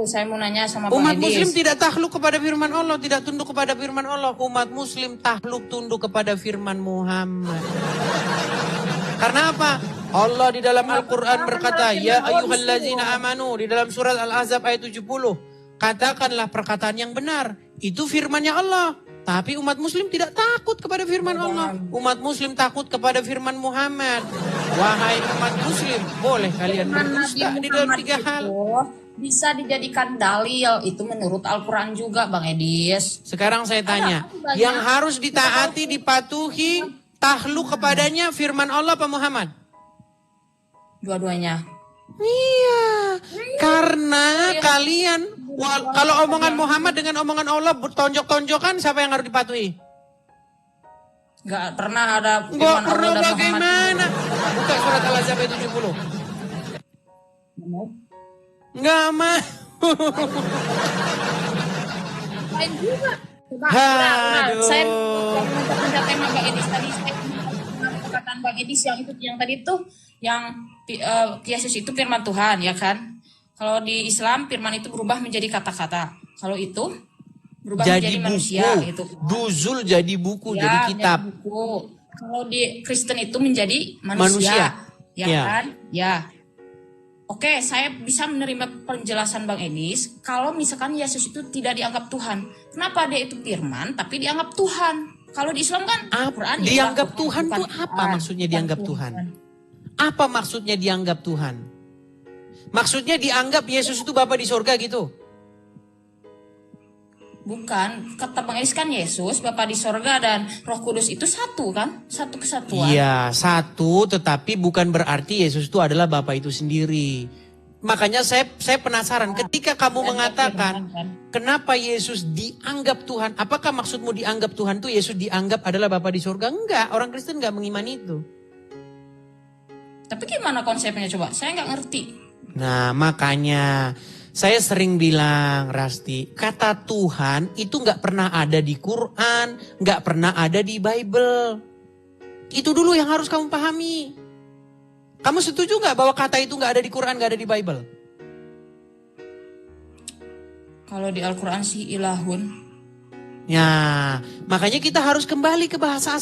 A: Saya mau nanya sama Bang
B: Umat
A: Edis.
B: muslim tidak takluk kepada firman Allah, tidak tunduk kepada firman Allah. Umat muslim takluk, tunduk kepada firman Muhammad. Karena apa? Allah di dalam Al-Quran berkata, ya ayyuhallazina amanu, di dalam surat Al-Ahzab ayat 70. Katakanlah perkataan yang benar. Itu firmannya Allah. Tapi umat muslim tidak takut kepada firman Allah. Umat muslim takut kepada firman Muhammad. Wahai umat muslim, boleh kalian berdusta di dalam 3 hal.
A: Bisa dijadikan dalil, itu menurut Al-Quran juga Bang Edis.
B: Sekarang saya tanya, yang harus ditaati, dipatuhi, takluk kepadanya firman Allah apa Muhammad?
A: Dua-duanya.
B: Iya, karena kalian, kalau omongan Muhammad dengan omongan Allah bertonjok-tonjokan, siapa yang harus dipatuhi?
A: Gak pernah ada
B: Enggak
A: firman
B: pernah,
A: Allah dan
B: bagaimana? Buka surat Al-Ahzab ayat 70. Enggak mah.
A: Lain juga.
B: Aduh.
A: Saya mencatat tema Bang Edis tadi, saya perkataan Bang Edis yang itu, yang tadi tuh, yang Yesus itu firman Tuhan, ya kan? Kalau di Islam firman itu berubah menjadi kata-kata. Kalau itu berubah
B: Jadi
A: menjadi
B: buku.
A: manusia gitu.
B: Duzul jadi buku,
A: Ya,
B: jadi kitab.
A: menjadi buku. Kalau di Kristen itu menjadi manusia. Ya
B: Ya.
A: kan? Ya. Oke, saya bisa menerima penjelasan Bang Edis. Kalau misalkan Yesus itu tidak dianggap Tuhan, kenapa dia itu firman tapi dianggap Tuhan? Kalau di Islam kan Al-Quran
B: Dianggap
A: ya,
B: Tuhan
A: bukan
B: tuh apa
A: Tuhan,
B: maksudnya
A: bukan
B: dianggap Tuhan? Apa maksudnya dianggap Tuhan? Maksudnya dianggap Yesus itu Bapa di sorga gitu?
A: Bukan, kata Bang Edis kan Yesus, Bapa di sorga dan Roh Kudus itu satu kan? Satu kesatuan.
B: Iya, satu, tetapi bukan berarti Yesus itu adalah Bapa itu sendiri. Makanya saya penasaran ketika kamu mengatakan kenapa Yesus dianggap Tuhan? Apakah maksudmu dianggap Tuhan tuh Yesus dianggap adalah Bapa di sorga? Enggak, orang Kristen enggak mengimani itu.
A: Tapi gimana konsepnya coba? Saya nggak ngerti.
B: Nah, makanya saya sering bilang, Rasti, kata Tuhan itu nggak pernah ada di Quran, nggak pernah ada di Bible. Itu dulu yang harus kamu pahami. Kamu setuju nggak bahwa kata itu nggak ada di Quran, nggak ada di Bible?
A: Kalau di Al-Quran sih ilahun.
B: Ya, makanya kita harus kembali ke bahasa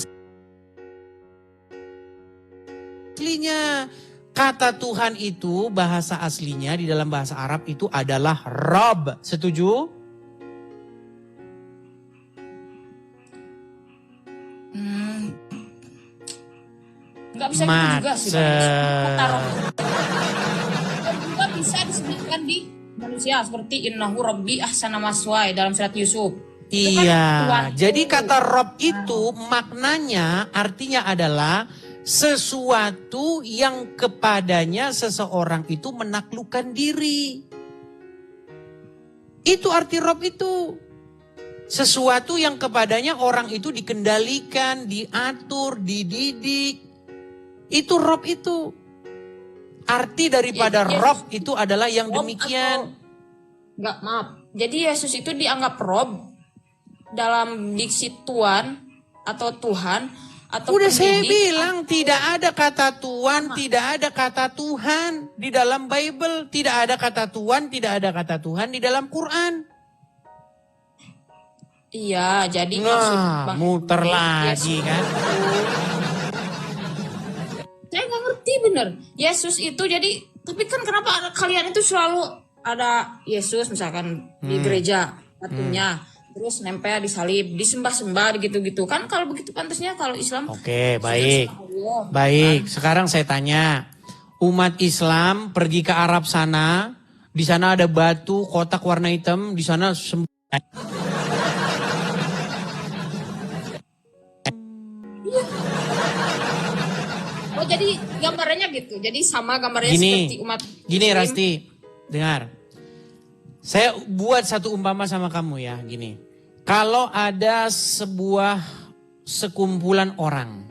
B: aslinya. Kata Tuhan itu bahasa aslinya di dalam bahasa Arab itu adalah Rabb. Setuju?
A: Nggak bisa gitu juga sih. Kata Rob juga bisa disebutkan di manusia seperti innahu rabbi ahsana maswai dalam surat Yusuf.
B: Iya, jadi kata Rob itu maknanya artinya adalah sesuatu yang kepadanya seseorang itu menaklukkan diri. Itu arti Rob itu. Sesuatu yang kepadanya orang itu dikendalikan, diatur, dididik. Itu Rob itu. Arti daripada Rob itu adalah yang demikian.
A: Enggak, maaf. Jadi Yesus itu dianggap Rob dalam diksi Tuhan atau Tuhan atau
B: Udah saya
A: pendidik.
B: bilang tidak ada kata Tuhan, tidak ada kata Tuhan di dalam Bible, tidak ada kata Tuhan, tidak ada kata Tuhan di dalam Quran.
A: Iya, jadi maksud
B: Nah, muter lagi kan.
A: Saya nggak ngerti bener. Yesus itu jadi, tapi kan kenapa kalian itu selalu ada Yesus misalkan di gereja patunya, terus nempel di salib, disembah-sembah gitu-gitu kan? Kalau begitu pantasnya kalau Islam.
B: Oke, baik. Baik, sekarang saya tanya. Umat Islam pergi ke Arab sana, di sana ada batu kotak warna hitam, di sana
A: Oh jadi gambarnya gitu, jadi sama gambarnya seperti umat.
B: Gini
A: Muslim.
B: Rasti, dengar. Saya buat satu umpama sama kamu ya, gini. Kalau ada sebuah sekumpulan orang,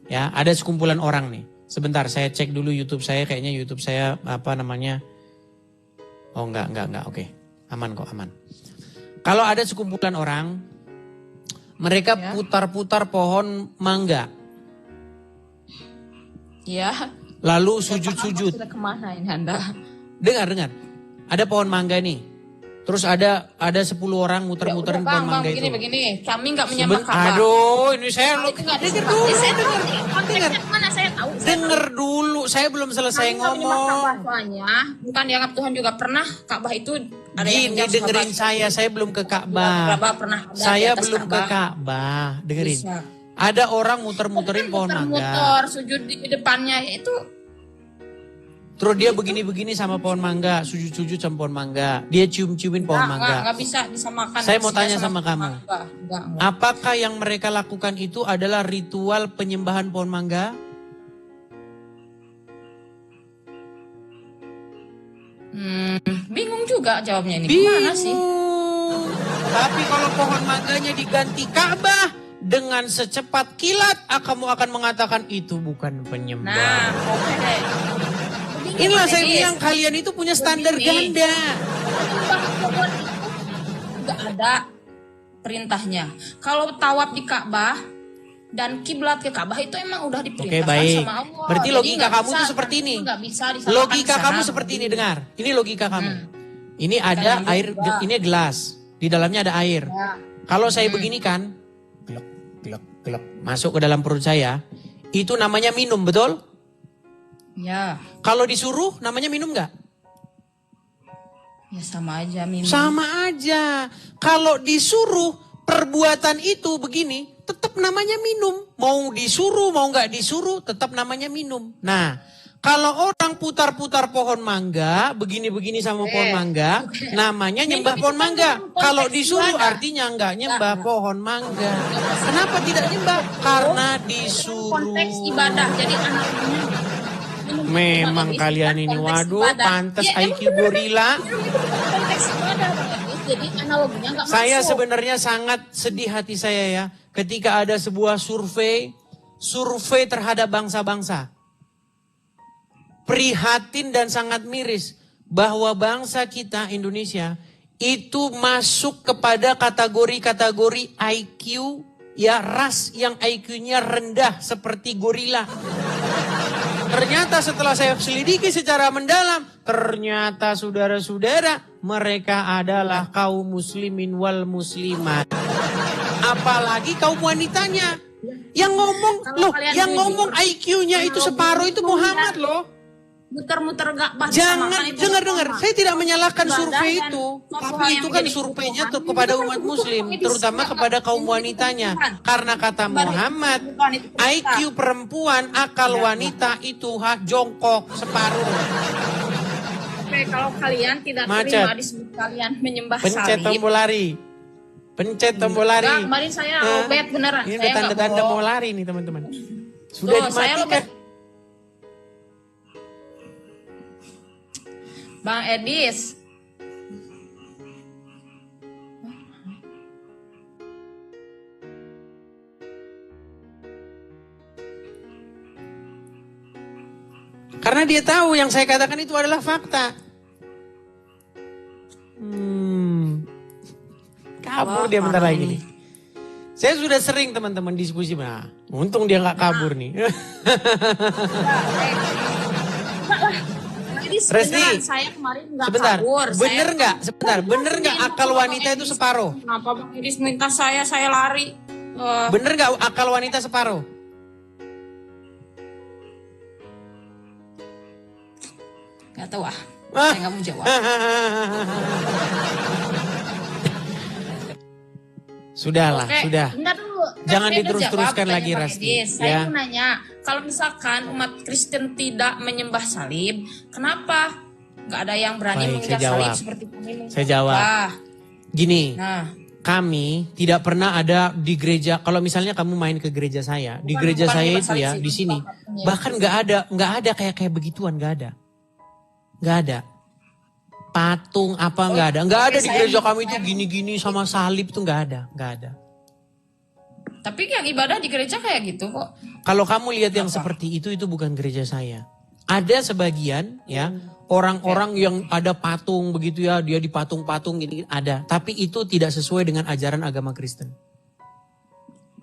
B: ya ada sekumpulan orang nih. Sebentar, saya cek dulu YouTube saya, kayaknya YouTube saya apa namanya, Oh enggak. Oke. Aman kok, aman. Kalau ada sekumpulan orang, mereka
A: Ya.
B: putar-putar pohon mangga.
A: Ya.
B: Lalu
A: Saya paham
B: sujud-sujud.
A: Sudah kemana ini Anda?
B: Dengar. Ada pohon mangga nih. Terus ada 10 orang muter-muterin pohon mangga itu.
A: Begini. Kami nggak menyembah Ka'bah.
B: Aduh, ini saya
A: Itu nggak
B: dengar
A: disembah.
B: dulu.
A: Saya dengar. Konteksnya mana saya tahu.
B: Dengar dulu, saya belum selesai
A: Kami nggak menyembah Ka'bah
B: ngomong.
A: soalnya. Bukan dianggap Tuhan juga pernah. Ka'bah itu ada yang
B: Gini,
A: menjauh
B: dengerin
A: sahabat.
B: saya belum ke
A: Ka'bah
B: Ka'bah.
A: pernah ada di
B: Saya
A: atas
B: belum ke
A: Ka'bah.
B: Ka'bah. Dengerin.
A: Bisa.
B: Ada orang muter-muterin pohon mangga.
A: Muter-muter, sujud di depannya itu.
B: Terus dia begini-begini sama pohon mangga, sujud-sujud sama pohon mangga. Dia cium-ciumin pohon mangga.
A: Nggak bisa disamakan.
B: Saya mau
A: manusia
B: tanya sama kamu.
A: Enggak.
B: Apakah yang mereka lakukan itu adalah ritual penyembahan pohon mangga?
A: Bingung juga jawabnya ini. Gimana sih?
B: Tapi kalau pohon mangganya diganti Ka'bah dengan secepat kilat, kamu akan mengatakan itu bukan penyembah.
A: Nah, oke deh.
B: Inilah saya bilang kalian itu punya standar
A: Begini.
B: ganda.
A: Pohon itu nggak ada perintahnya. Kalau tawaf di Ka'bah dan kiblat ke Ka'bah itu emang udah diperintahkan
B: Oke, baik.
A: sama Allah.
B: Berarti
A: Jadi
B: logika
A: nggak
B: kamu
A: bisa,
B: tuh seperti ini.
A: Nggak bisa disamakan
B: Logika
A: di sana.
B: kamu seperti ini, dengar. Ini logika kamu. Ini ada
A: Jangan
B: air,
A: juga.
B: ini gelas. Di dalamnya ada air.
A: Ya.
B: Kalau saya begini kan, glek, masuk ke dalam perut saya, itu namanya minum, betul?
A: Ya,
B: Kalau disuruh namanya minum nggak?
A: ya sama aja minum.
B: Sama aja. Kalau disuruh perbuatan itu begini, tetap namanya minum. Mau disuruh, mau nggak disuruh, tetap namanya minum. Nah, kalau orang putar-putar pohon mangga, begini-begini sama pohon mangga, namanya nyembah pohon mangga. Kalau disuruh artinya nggak nyembah pohon mangga. Kenapa tidak nyembah? Karena disuruh.
A: Konteks ibadah. Jadi analoginya
B: Memang kalian ini, waduh, pantas IQ gorila.
A: Konteks ibadah Bang Edis. Jadi analoginya nggak masuk.
B: Saya sebenarnya sangat sedih hati saya ya, ketika ada sebuah survei terhadap bangsa-bangsa. Prihatin dan sangat miris bahwa bangsa kita Indonesia itu masuk kepada kategori-kategori IQ, ya ras yang IQ-nya rendah seperti gorila. Ternyata setelah saya selidiki secara mendalam, ternyata saudara-saudara mereka adalah kaum muslimin wal muslimat. Apalagi kaum wanitanya. Yang ngomong,
A: Kalau kalian
B: yang
A: jujur,
B: ngomong IQ-nya itu separuh itu Muhammad loh.
A: Muter-muter gak bahas
B: Jangan, dengar. Saya tidak menyalahkan survei itu. Tapi itu kan surveinya kepada umat muslim. Terutama kepada kaum wanitanya. Karena kata Muhammad, IQ perempuan, akal wanita itu jongkok separuh.
A: Oke, kalau kalian tidak
B: Macet.
A: terima disebut kalian menyembah
B: Pencet
A: salib.
B: tombol lari. Pencet tombol lari.
A: Enggak, kemarin saya lobet beneran.
B: Ini
A: Saya
B: ada
A: nggak
B: tanda-tanda
A: bohong.
B: mau lari nih teman-teman. Sudah
A: Tuh, saya
B: dimatikan.
A: lobet. Bang Edis.
B: Karena dia tahu yang saya katakan itu adalah fakta. Kabur dia bentar lagi nih. Saya sudah sering teman-teman diskusi. Nah, untung dia nggak kabur nih. Resti,
A: Saya kemarin nggak
B: Sebentar,
A: kabur.
B: bener
A: Saya-
B: nggak? Sebentar, bener nggak akal wanita itu separuh?
A: Kenapa Bang Edis minta saya lari?
B: Bener nggak akal wanita separuh?
A: Gak tahu saya nggak mau jawab.
B: Sudahlah,
A: Oke,
B: sudah.
A: bentar dulu.
B: Jangan
A: Saya udah
B: diterus-teruskan
A: jawab,
B: lagi,
A: tanya Bang
B: Rasti.
A: Edis. Saya
B: Ya.
A: mau nanya, kalau misalkan umat Kristen tidak menyembah salib, kenapa nggak ada yang berani
B: Baik,
A: menginjak
B: saya
A: salib
B: jawab.
A: seperti kami menginjak?
B: Saya jawab.
A: Wah,
B: Gini,
A: nah,
B: kami tidak pernah ada di gereja. Kalau misalnya kamu main ke gereja saya, di
A: Bukan-
B: gereja
A: bukan
B: saya
A: menyembah
B: itu ya,
A: salib sih,
B: di sini,
A: bukan.
B: bahkan nggak ada kayak begituan, nggak ada. Patung apa nggak ada
A: oke,
B: di
A: saya-
B: gereja kami itu gini-gini sama salib tuh nggak ada.
A: tapi yang ibadah di gereja kayak gitu kok.
B: Kalau kamu lihat yang seperti itu bukan gereja saya. Ada sebagian ya orang-orang yang ada patung begitu ya, dia dipatung-patung gini ada. Tapi itu tidak sesuai dengan ajaran agama Kristen.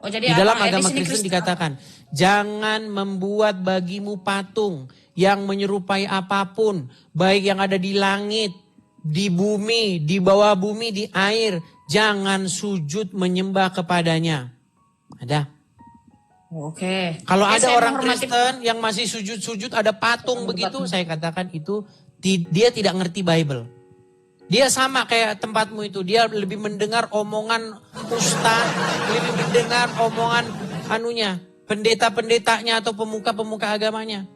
A: Oh, jadi
B: Di dalam
A: apa?
B: agama
A: Di sini
B: Kristen dikatakan, jangan membuat bagimu patung yang menyerupai apapun, baik yang ada di langit, di bumi, di bawah bumi, di air. Jangan sujud menyembah kepadanya. Ada.
A: Oke.
B: Kalau
A: Ya,
B: ada
A: saya
B: orang
A: menghormati-
B: Kristen yang masih sujud-sujud ada patung begitu, saya katakan itu dia tidak ngerti Bible. Dia sama kayak tempatmu itu, dia lebih mendengar omongan ustaz, lebih mendengar omongan pendeta-pendetanya atau pemuka-pemuka agamanya.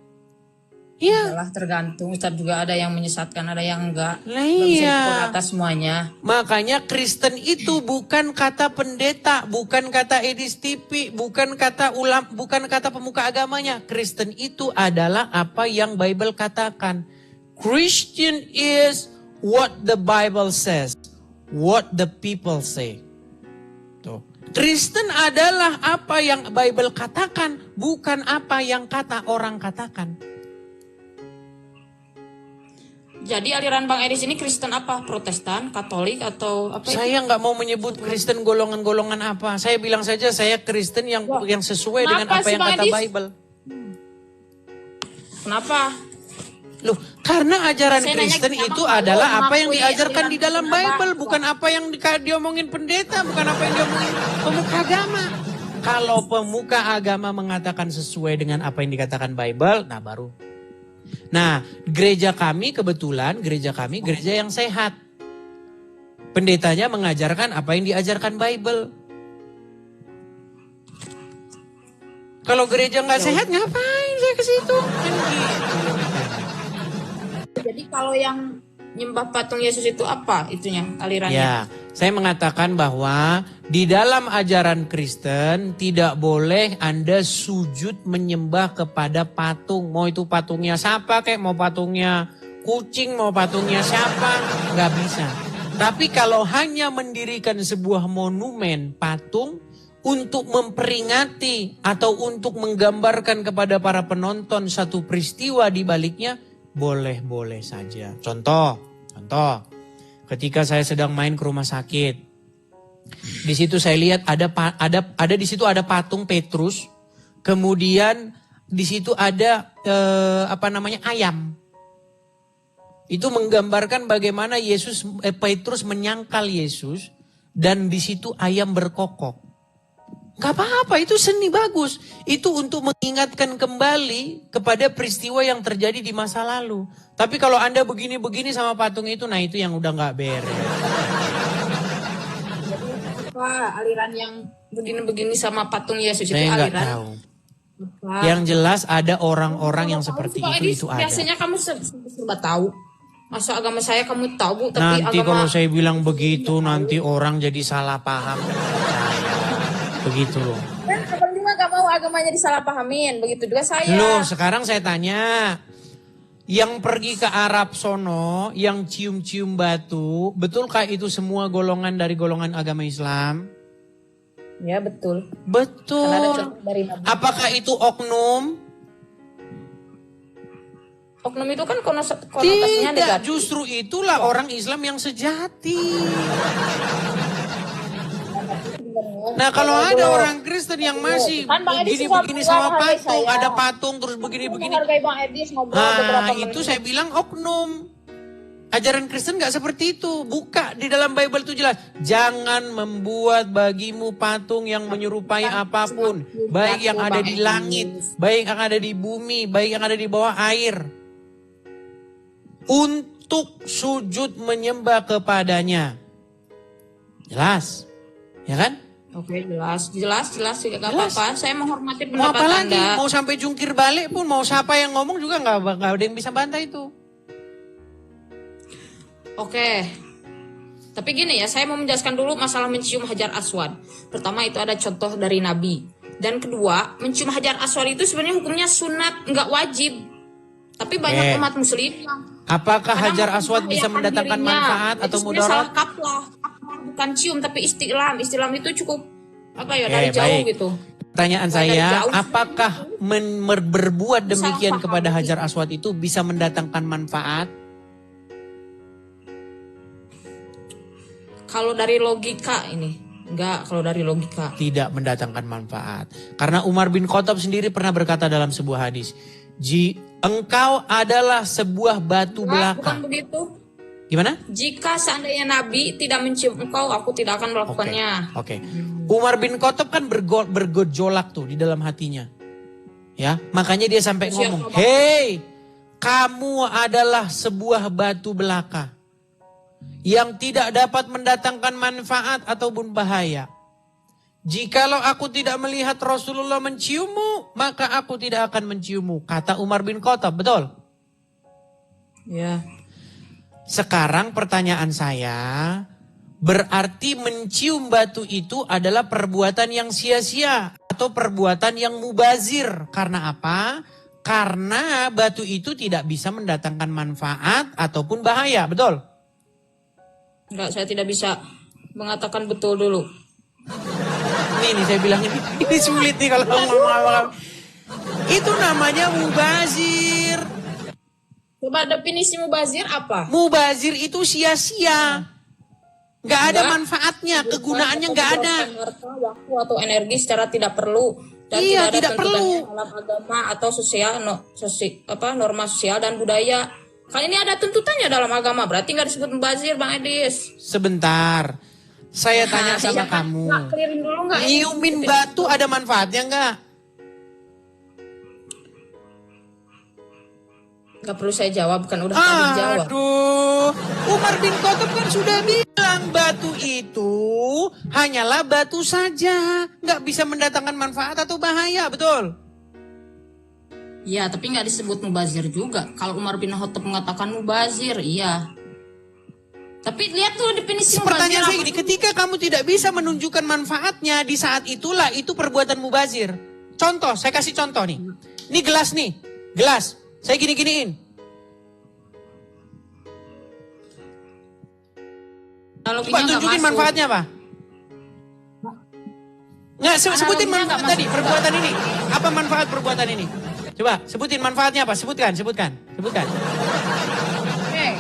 B: Iya.
A: Adalah tergantung. Ustadz juga ada yang menyesatkan, ada yang enggak.
B: Lah
A: Nggak bisa
B: iya.
A: dipukul rata semuanya.
B: Makanya Kristen itu bukan kata pendeta, bukan kata edis TV, bukan kata bukan kata pemuka agamanya. Kristen itu adalah apa yang Bible katakan. Christian is what the Bible says, what the people say. Tuh. Kristen adalah apa yang Bible katakan, bukan apa yang kata orang katakan.
A: Jadi aliran Bang Edis ini Kristen apa? Protestan, Katolik atau apa?
B: Saya nggak mau menyebut Kristen golongan-golongan apa. Saya bilang saja saya Kristen yang sesuai dengan
A: Kenapa
B: apa
A: sih,
B: yang
A: Bang
B: kata
A: Edis?
B: Bible.
A: Kenapa?
B: Loh, karena ajaran
A: Saya nanya
B: Kristen
A: sama
B: itu
A: Bang,
B: adalah
A: kalau
B: apa yang
A: mengakui
B: diajarkan di
A: aliran
B: dalam
A: Kristen
B: Bible,
A: apa?
B: bukan apa yang diomongin pendeta, bukan apa yang diomongin pemuka agama. Kalau pemuka agama mengatakan sesuai dengan apa yang dikatakan Bible, nah baru. Nah, gereja kami kebetulan, gereja yang sehat. Pendetanya mengajarkan apa yang diajarkan Bible. Kalau gereja nggak sehat, ngapain saya ke situ? Kan gitu.
A: Jadi kalau yang nyembah patung Yesus itu apa itunya alirannya?
B: Ya, saya mengatakan bahwa di dalam ajaran Kristen tidak boleh Anda sujud menyembah kepada patung. Mau itu patungnya siapa kek, mau patungnya kucing, mau patungnya siapa, nggak bisa. Tapi kalau hanya mendirikan sebuah monumen patung untuk memperingati atau untuk menggambarkan kepada para penonton satu peristiwa di baliknya, boleh-boleh saja. Contoh, ketika saya sedang main ke rumah sakit, di situ saya lihat ada di situ ada patung Petrus, kemudian di situ ada ayam. Itu menggambarkan bagaimana Petrus menyangkal Yesus dan di situ ayam berkokok. Gak apa-apa, itu seni bagus. Itu untuk mengingatkan kembali kepada peristiwa yang terjadi di masa lalu. Tapi kalau Anda begini-begini sama patung itu, nah itu yang udah gak beres.
A: Apa aliran yang begini-begini sama patung Yesus itu
B: Saya gak
A: aliran?
B: tahu.
A: Apa?
B: Yang jelas ada orang-orang yang seperti
A: Bang Edis,
B: itu ada.
A: biasanya kamu serba tahu. Masa agama saya kamu tahu, tapi
B: Nanti
A: agama
B: kalau saya bilang begitu, nanti orang jadi salah paham. Begitu loh.
A: kan abang juga gak mau agamanya disalahpahamin, begitu juga saya.
B: Loh, sekarang saya tanya. Yang pergi ke Arab sono, yang cium-cium batu, betulkah itu semua golongan dari golongan agama Islam?
A: Ya betul. Karena ada
B: Betul.
A: contoh dari Nabi.
B: Apakah itu oknum?
A: Oknum itu kan konotasinya
B: Tidak,
A: negatif.
B: justru itulah orang Islam yang sejati. Nah, kalau ada orang Kristen yang masih
A: Kan Bang Edis
B: begini-begini
A: juga
B: sama
A: menghargai
B: patung,
A: saya.
B: ada patung terus begini-begini.
A: Menghargai Bang Edis ngobrol beberapa
B: Nah,
A: menit.
B: itu saya bilang oknum. Ajaran Kristen gak seperti itu. Buka di dalam Bible itu jelas. Jangan membuat bagimu patung yang menyerupai apapun. Baik yang ada di langit, baik yang ada di bumi, baik yang ada di bawah air. Untuk sujud menyembah kepadanya. Jelas? Ya kan?
A: Oke, jelas, gak apa-apa. Saya menghormati
B: Mau
A: pendapat
B: apa lagi?
A: Anda.
B: Mau sampai jungkir balik pun, mau siapa yang ngomong juga nggak ada yang bisa bantah itu.
A: Oke. Tapi gini ya, saya mau menjelaskan dulu masalah mencium hajar aswad. Pertama itu ada contoh dari Nabi. Dan kedua, mencium hajar aswad itu sebenarnya hukumnya sunat, nggak wajib. Tapi banyak umat muslim yang
B: Apakah
A: kadang
B: hajar aswad bisa
A: membahayakan
B: mendatangkan
A: dirinya.
B: manfaat
A: Itu
B: atau
A: sebenarnya
B: mudarat?
A: salah kaprah. Kaprah bukan cium tapi istilam. Istilam itu cukup dari jauh
B: baik.
A: gitu.
B: Pertanyaan
A: Dari
B: saya,
A: jauh.
B: apakah berbuat demikian
A: Salah
B: kepada
A: paham.
B: hajar aswad itu bisa mendatangkan manfaat?
A: Kalau dari logika ini, enggak, kalau dari logika.
B: Tidak mendatangkan manfaat. Karena Umar bin Khattab sendiri pernah berkata dalam sebuah hadis, engkau adalah sebuah batu
A: Enggak,
B: belaka.
A: bukan begitu.
B: Gimana?
A: Jika seandainya Nabi tidak mencium engkau, aku tidak akan melakukannya.
B: Oke. Umar bin Khattab kan bergejolak tuh di dalam hatinya. Ya, makanya dia sampai ngomong, "Hei, kamu adalah sebuah batu belaka yang tidak dapat mendatangkan manfaat ataupun bahaya. Jikalau aku tidak melihat Rasulullah menciummu, maka aku tidak akan menciummu." Kata Umar bin Khattab, betul?
A: Ya.
B: Sekarang pertanyaan saya, berarti mencium batu itu adalah perbuatan yang sia-sia atau perbuatan yang mubazir. Karena apa? Karena batu itu tidak bisa mendatangkan manfaat ataupun bahaya, betul?
A: Enggak, saya tidak bisa mengatakan betul dulu.
B: Ini saya bilang ini sulit nih kalau ngomong. Itu namanya mubazir.
A: Coba definisi mubazir apa?
B: Mubazir itu sia-sia. Nggak ada manfaatnya, kegunaannya nggak ada.
A: Harta, waktu atau energi secara tidak perlu dan
B: Iya,
A: tidak ada
B: tidak perlu.
A: dalam agama atau sosial, norma sosial dan budaya. Kan ini ada tuntutannya dalam agama, berarti nggak disebut mubazir, Bang Edis.
B: Sebentar, saya tanya sama kamu.
A: Nggak clearin dulu nggak?
B: Nyiumin batu ada manfaatnya nggak?
A: Nggak perlu saya jawab, kan udah tadi jawab.
B: Aduh, Umar bin Khattab kan sudah bilang batu itu hanyalah batu saja, nggak bisa mendatangkan manfaat atau bahaya, betul?
A: Iya, tapi nggak disebut mubazir juga. Kalau Umar bin Khattab mengatakan mubazir, iya. Tapi lihat tuh definisi mubazir.
B: Pertanyaan saya gini, ketika kamu tidak bisa menunjukkan manfaatnya di saat itulah itu perbuatan mubazir. Contoh, saya kasih contoh nih. Ini gelas nih, gelas. Saya gini-giniin. Coba tunjukin manfaatnya apa? Nggak, sebutin manfaat tadi, perbuatan ini. Apa manfaat perbuatan ini? Coba, sebutin manfaatnya apa? Sebutkan.
A: Oke,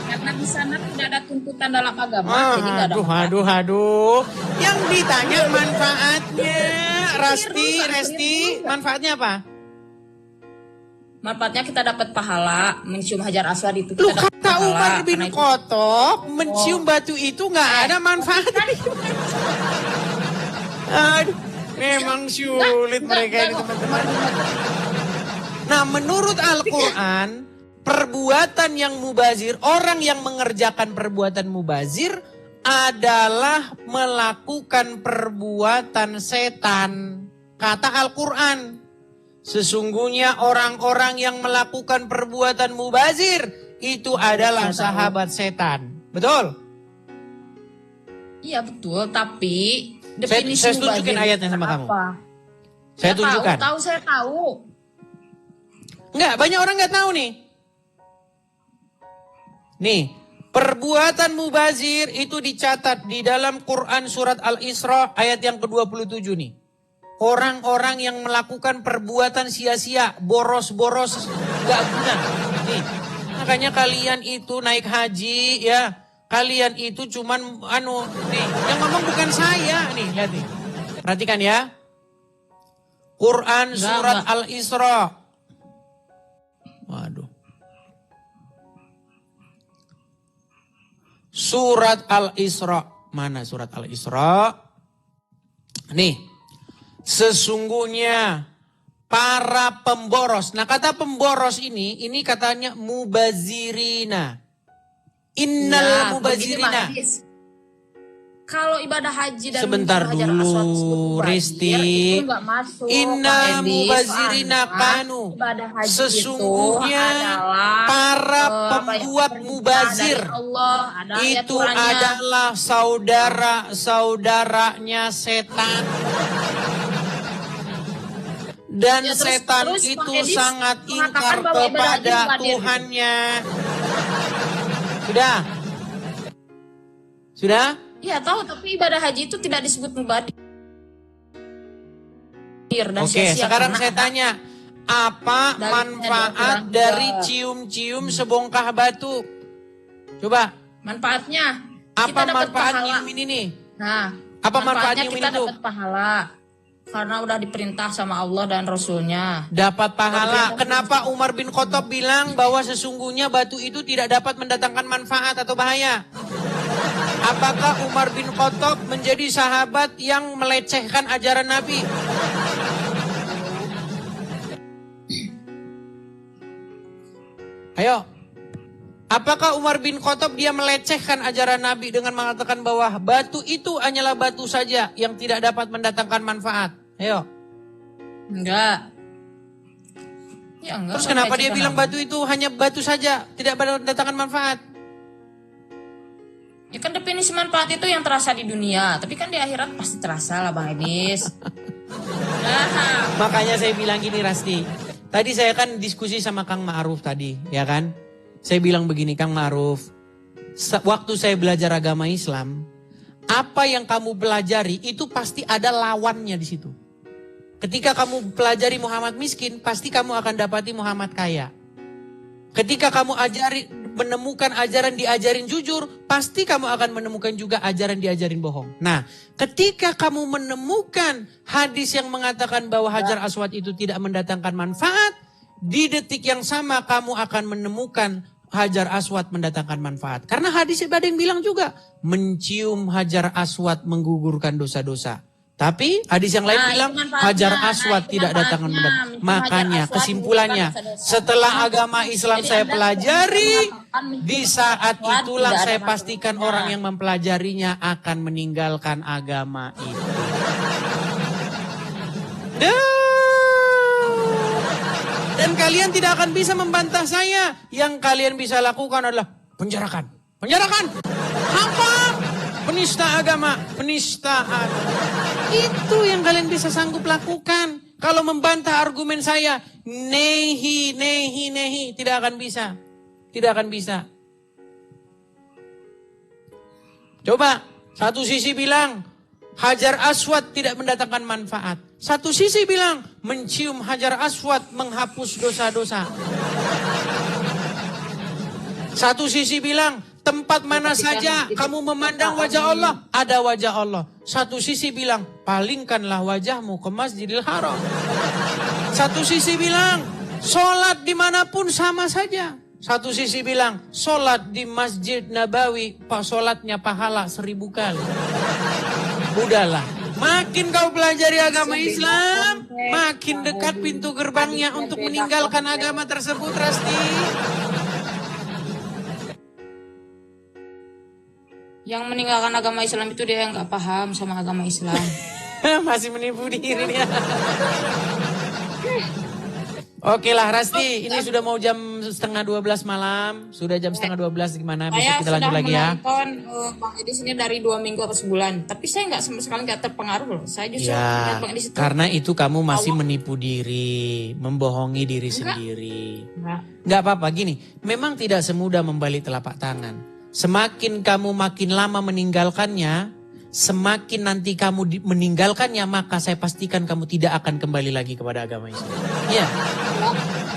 A: karena di sana tidak ada tuntutan dalam agama, jadi nggak ada manfaat.
B: Aduh. Yang ditanya manfaatnya, Resti, manfaatnya apa?
A: Manfaatnya kita dapat pahala, mencium hajar aswad itu
B: Lu
A: kita dapat
B: kata
A: pahala.
B: Umar bin Khattab, mencium batu itu nggak ada manfaatnya. Aduh, memang sulit mereka ini teman-teman. Nah, menurut Al-Quran, perbuatan yang mubazir, orang yang mengerjakan perbuatan mubazir adalah melakukan perbuatan setan. Kata Al-Quran, sesungguhnya orang-orang yang melakukan perbuatan mubazir itu adalah sahabat setan. Betul?
A: Iya betul, tapi definisi
B: Saya tunjukin ayatnya sama kamu. Saya tunjukkan.
A: Saya tahu.
B: Enggak, banyak orang nggak tahu nih. Nih, perbuatan mubazir itu dicatat di dalam Quran surat Al-Isra ayat yang ke-27 nih. Orang-orang yang melakukan perbuatan sia-sia, boros-boros, gak guna. Nih, makanya kalian itu naik haji ya, kalian itu cuman nih, yang ngomong bukan saya nih, lihat nih. Perhatikan ya. Quran surat Al-Isra. Waduh. Surat Al-Isra. Mana surat Al-Isra? Nih. Sesungguhnya para pemboros. Nah, kata pemboros ini katanya mubazirina. Innal mubazirina.
A: Kalau ibadah haji dan
B: sebentar dulu, Risti. Inna mubazirina kanu. Sesungguhnya para pembuat mubazir itu adalah saudara-saudaranya setan. Dan setan itu sangat ingkar kepada Tuhannya. Sudah?
A: Iya tahu, tapi ibadah haji itu tidak disebut mubazir.
B: Oke, sekarang saya tanya, apa manfaat dari cium-cium sebongkah batu? Coba.
A: Manfaatnya
B: Apa
A: dapat
B: manfaat
A: pahala.
B: nyiumin ini?
A: Nah,
B: Apa manfaat
A: manfaatnya
B: nyiumin
A: kita
B: itu?
A: dapat pahala. Karena udah diperintah sama Allah dan Rasulnya.
B: Dapat pahala. Kenapa Umar bin Khattab bilang bahwa sesungguhnya batu itu tidak dapat mendatangkan manfaat atau bahaya? Apakah Umar bin Khattab menjadi sahabat yang melecehkan ajaran Nabi? Ayo. Apakah Umar bin Khattab dia melecehkan ajaran Nabi dengan mengatakan bahwa batu itu hanyalah batu saja yang tidak dapat mendatangkan manfaat? Ayo.
A: Enggak. Ya enggak.
B: Terus kenapa dia bilang batu itu hanya batu saja, tidak mendatangkan manfaat?
A: Ya kan definisi manfaat itu yang terasa di dunia, tapi kan di akhirat pasti terasa lah Bang Edis. Nah,
B: Makanya saya bilang gini Rasti. Tadi saya kan diskusi sama Kang Ma'ruf tadi, ya kan? Saya bilang begini, Kang Ma'ruf. Waktu saya belajar agama Islam, apa yang kamu pelajari itu pasti ada lawannya di situ. Ketika kamu pelajari Muhammad miskin, pasti kamu akan dapati Muhammad kaya. Ketika kamu menemukan ajaran diajarin jujur, pasti kamu akan menemukan juga ajaran diajarin bohong. Nah, ketika kamu menemukan hadis yang mengatakan bahwa Hajar Aswad itu tidak mendatangkan manfaat, di detik yang sama kamu akan menemukan Hajar Aswad mendatangkan manfaat. Karena hadis ada yang bilang juga, mencium Hajar Aswad menggugurkan dosa-dosa. Tapi hadis yang lain bilang Hajar Aswad tidak datangkan mendatangkan. Makanya kesimpulannya, setelah agama Islam saya pelajari, di saat itulah saya pastikan orang yang mempelajarinya akan meninggalkan agama itu. Dan kalian tidak akan bisa membantah saya. Yang kalian bisa lakukan adalah penjarakan. Penjarakan. Apa? Penista agama. Penista agama. Itu yang kalian bisa sanggup lakukan. Kalau membantah argumen saya, nehi. Tidak akan bisa. Tidak akan bisa. Coba, satu sisi bilang, Hajar Aswad tidak mendatangkan manfaat. Satu sisi bilang, mencium Hajar Aswad menghapus dosa-dosa. Satu sisi bilang, tempat mana saja kamu memandang wajah Allah, ada wajah Allah. Satu sisi bilang, palingkanlah wajahmu ke Masjidil Haram. Satu sisi bilang, sholat dimanapun sama saja. Satu sisi bilang, sholat di Masjid Nabawi, sholatnya pahala 1000 kali. Udahlah, makin kau pelajari agama Islam, makin dekat pintu gerbangnya untuk meninggalkan agama tersebut, Rasti.
A: yang meninggalkan agama Islam itu dia yang nggak paham sama agama Islam.
B: Masih menipu diri dia. Oke lah Rasti, ini sudah mau jam 11:30 malam. Sudah jam 11:30 gimana? Bisa kita lanjut lagi ya?
A: Saya sudah menonton Bang Edis ini dari 2 minggu atau sebulan. Tapi saya nggak sama sekali nggak terpengaruh loh. Saya justru lihat Bang Edis itu.
B: Karena itu kamu masih menipu diri, membohongi diri sendiri. Nggak apa-apa, gini. Memang tidak semudah membalik telapak tangan. Semakin kamu makin lama meninggalkannya, semakin nanti kamu meninggalkannya, maka saya pastikan kamu tidak akan kembali lagi kepada agama Islam. Iya.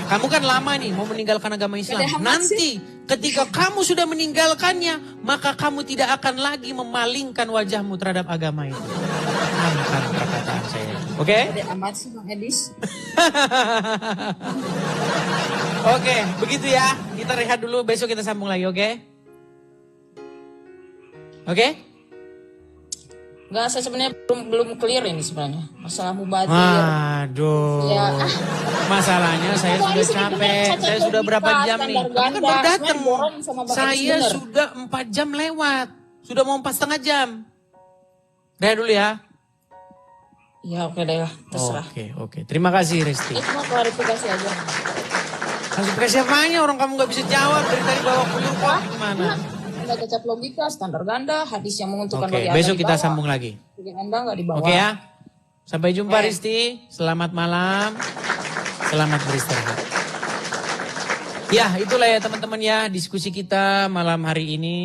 B: Kamu kan lama nih mau meninggalkan agama Islam. Nanti ketika kamu sudah meninggalkannya, maka kamu tidak akan lagi memalingkan wajahmu terhadap agama itu. Aman perkataan saya. Oke?
A: Amat sih Bang Edis.
B: Oke, begitu ya. Kita rehat dulu, besok kita sambung lagi, oke? Oke?
A: Enggak, saya sebenarnya belum clear ini sebenarnya. Masalah mubadir.
B: Aduh.
A: Ya.
B: Masalahnya saya sudah capek. Saya sudah berapa jam nih? Kamu kan baru datang. Saya sudah 4 jam lewat. Sudah mau 4,5 jam. Rehat dulu ya.
A: Ya oke deh lah, terserah.
B: Oke. Terima kasih Resti.
A: Itu mau klarifikasi aja.
B: Klarifikasi apanya? Orang kamu gak bisa jawab. Dari tadi bawa pelur kok gimana?
A: Anda cacat logika, standar ganda, hadis yang menguntungkan
B: Oke,
A: bagi Anda
B: besok kita
A: dibawa.
B: sambung lagi.
A: Bagi Anda nggak dibawa.
B: Oke ya. Sampai jumpa Risti. Selamat malam. Selamat beristirahat. Ya, itulah ya teman-teman ya diskusi kita malam hari ini.